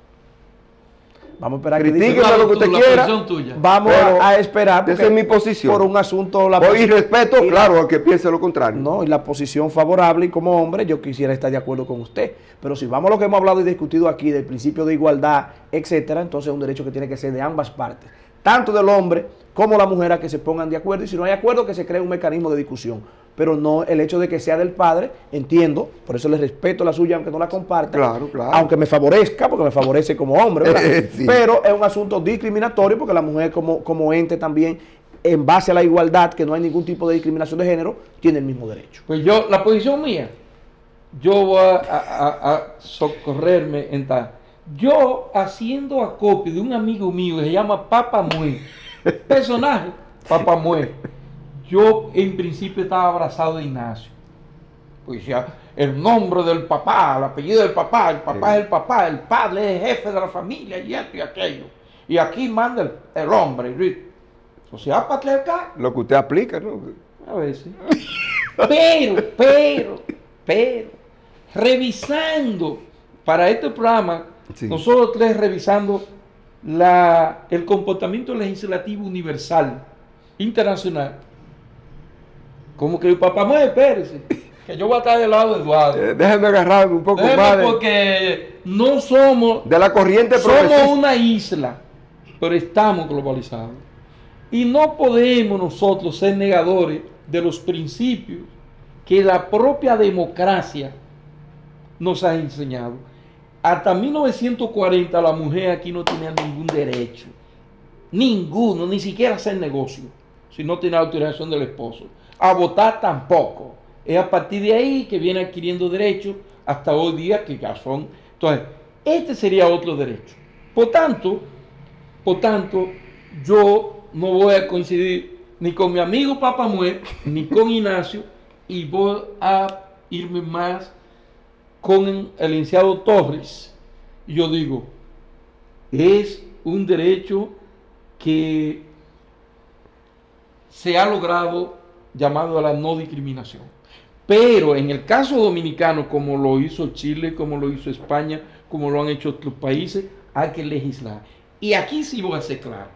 Speaker 3: Vamos a esperar
Speaker 1: Critique
Speaker 3: que
Speaker 1: lo que usted
Speaker 2: la
Speaker 1: quiera.
Speaker 2: posición tuya.
Speaker 3: Vamos
Speaker 1: Pero
Speaker 3: a esperar.
Speaker 1: esa
Speaker 3: porque
Speaker 1: es mi posición.
Speaker 3: Por un asunto...
Speaker 1: Y respeto,
Speaker 3: y
Speaker 1: claro, al que piense lo contrario.
Speaker 3: No, y la posición favorable, y como hombre, yo quisiera estar de acuerdo con usted. Pero si vamos a lo que hemos hablado y discutido aquí, del principio de igualdad, etcétera, entonces es un derecho que tiene que ser de ambas partes. Tanto del hombre como la mujer, a que se pongan de acuerdo. Y si no hay acuerdo, que se cree un mecanismo de discusión. Pero no el hecho de que sea del padre, entiendo, por eso le respeto la suya, aunque no la comparta.
Speaker 1: Claro.
Speaker 3: Aunque me favorezca, porque me favorece como hombre, ¿verdad?
Speaker 1: Sí.
Speaker 3: Pero es un asunto discriminatorio, porque la mujer como ente también, en base a la igualdad, que no hay ningún tipo de discriminación de género, tiene el mismo derecho.
Speaker 2: Pues la posición mía, yo voy a socorrerme en tal. Yo haciendo acopio de un amigo mío que se llama Papa Mue, personaje, Papa Mue, yo en principio estaba abrazado de Ignacio. Pues ya, el nombre del papá, el apellido del papá, el papá es el papá, el padre es el jefe de la familia y esto y aquello. Y aquí manda el hombre. Sociedad patriarcal.
Speaker 1: Lo que usted aplica, ¿no?
Speaker 2: A veces. Pero, revisando para este programa,
Speaker 1: Sí.
Speaker 2: nosotros tres revisando el comportamiento legislativo universal, internacional. Como que el papá me espérese, que yo voy a estar del lado de Eduardo.
Speaker 1: Déjeme agarrarme un poco más
Speaker 2: Porque no somos,
Speaker 1: de la corriente
Speaker 2: somos
Speaker 1: progresista.
Speaker 2: una isla, pero estamos globalizados. Y no podemos nosotros ser negadores de los principios que la propia democracia nos ha enseñado. Hasta 1940 la mujer aquí no tenía ningún derecho. Ninguno, ni siquiera hacer negocio, si no tiene autorización del esposo. A votar tampoco. Es a partir de ahí que viene adquiriendo derechos hasta hoy día que ya son. Entonces, este sería otro derecho. Por tanto, yo no voy a coincidir ni con mi amigo Papa Mue, ni con Ignacio, y voy a irme más con el licenciado Torres. Yo digo, es un derecho que se ha logrado llamado a la no discriminación. Pero en el caso dominicano, como lo hizo Chile, como lo hizo España, como lo han hecho otros países, hay que legislar. Y aquí sí voy a ser claro.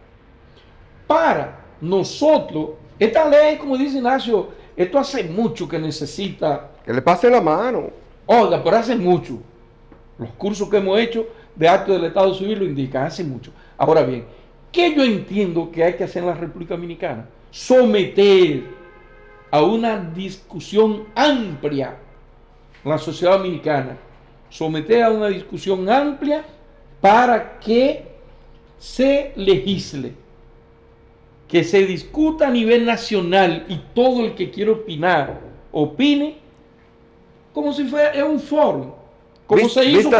Speaker 2: Para nosotros, esta ley, como dice Ignacio, esto hace mucho que necesita.
Speaker 1: Que le pase la mano.
Speaker 2: Oiga, pero hace mucho. Los cursos que hemos hecho de acto del Estado Civil lo indican, hace mucho. Ahora bien, ¿qué yo entiendo que hay que hacer en la República Dominicana? Someter a una discusión amplia la sociedad dominicana. Someter a una discusión amplia para que se legisle, que se discuta a nivel nacional y todo el que quiera opinar, opine, como si fuera un foro. Como se hizo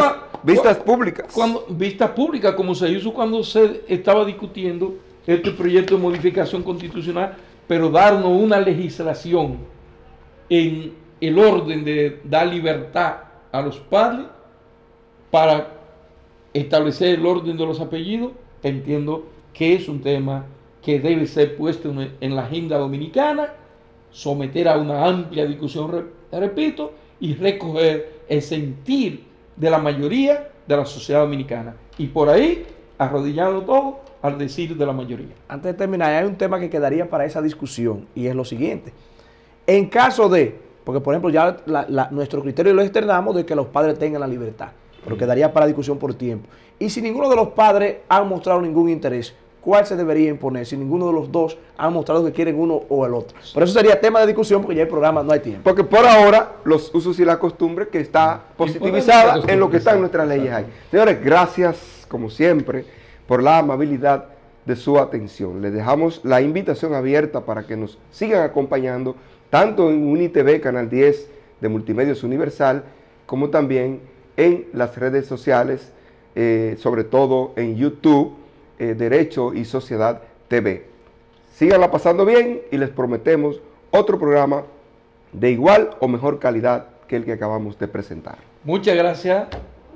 Speaker 1: vistas públicas.
Speaker 2: Vistas públicas, como se hizo cuando se estaba discutiendo este proyecto de modificación constitucional, pero darnos una legislación en el orden de dar libertad a los padres para establecer el orden de los apellidos. Entiendo que es un tema que debe ser puesto en la agenda dominicana, someter a una amplia discusión, repito, y recoger el sentir de la mayoría de la sociedad dominicana. Y por ahí, arrodillando todo al decir de la mayoría.
Speaker 3: Antes de terminar, hay un tema que quedaría para esa discusión, y es lo siguiente. En caso de, porque por ejemplo ya nuestro criterio lo externamos de que los padres tengan la libertad, pero quedaría para discusión por tiempo. Y si ninguno de los padres ha mostrado ningún interés, cuál se debería imponer si ninguno de los dos han mostrado que quieren uno o el otro. Pero eso sería tema de discusión porque ya el programa no hay tiempo.
Speaker 1: Porque por ahora los usos y las costumbres que está positivizada en lo que están nuestras leyes ahí. Señores, gracias como siempre por la amabilidad de su atención. Les dejamos la invitación abierta para que nos sigan acompañando tanto en UniTV, Canal 10 de Multimedios Universal, como también en las redes sociales, sobre todo en YouTube, Derecho y Sociedad TV. Síganla pasando bien y les prometemos otro programa de igual o mejor calidad que el que acabamos de presentar.
Speaker 2: Muchas gracias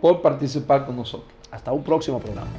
Speaker 2: por participar con nosotros.
Speaker 3: Hasta un próximo programa.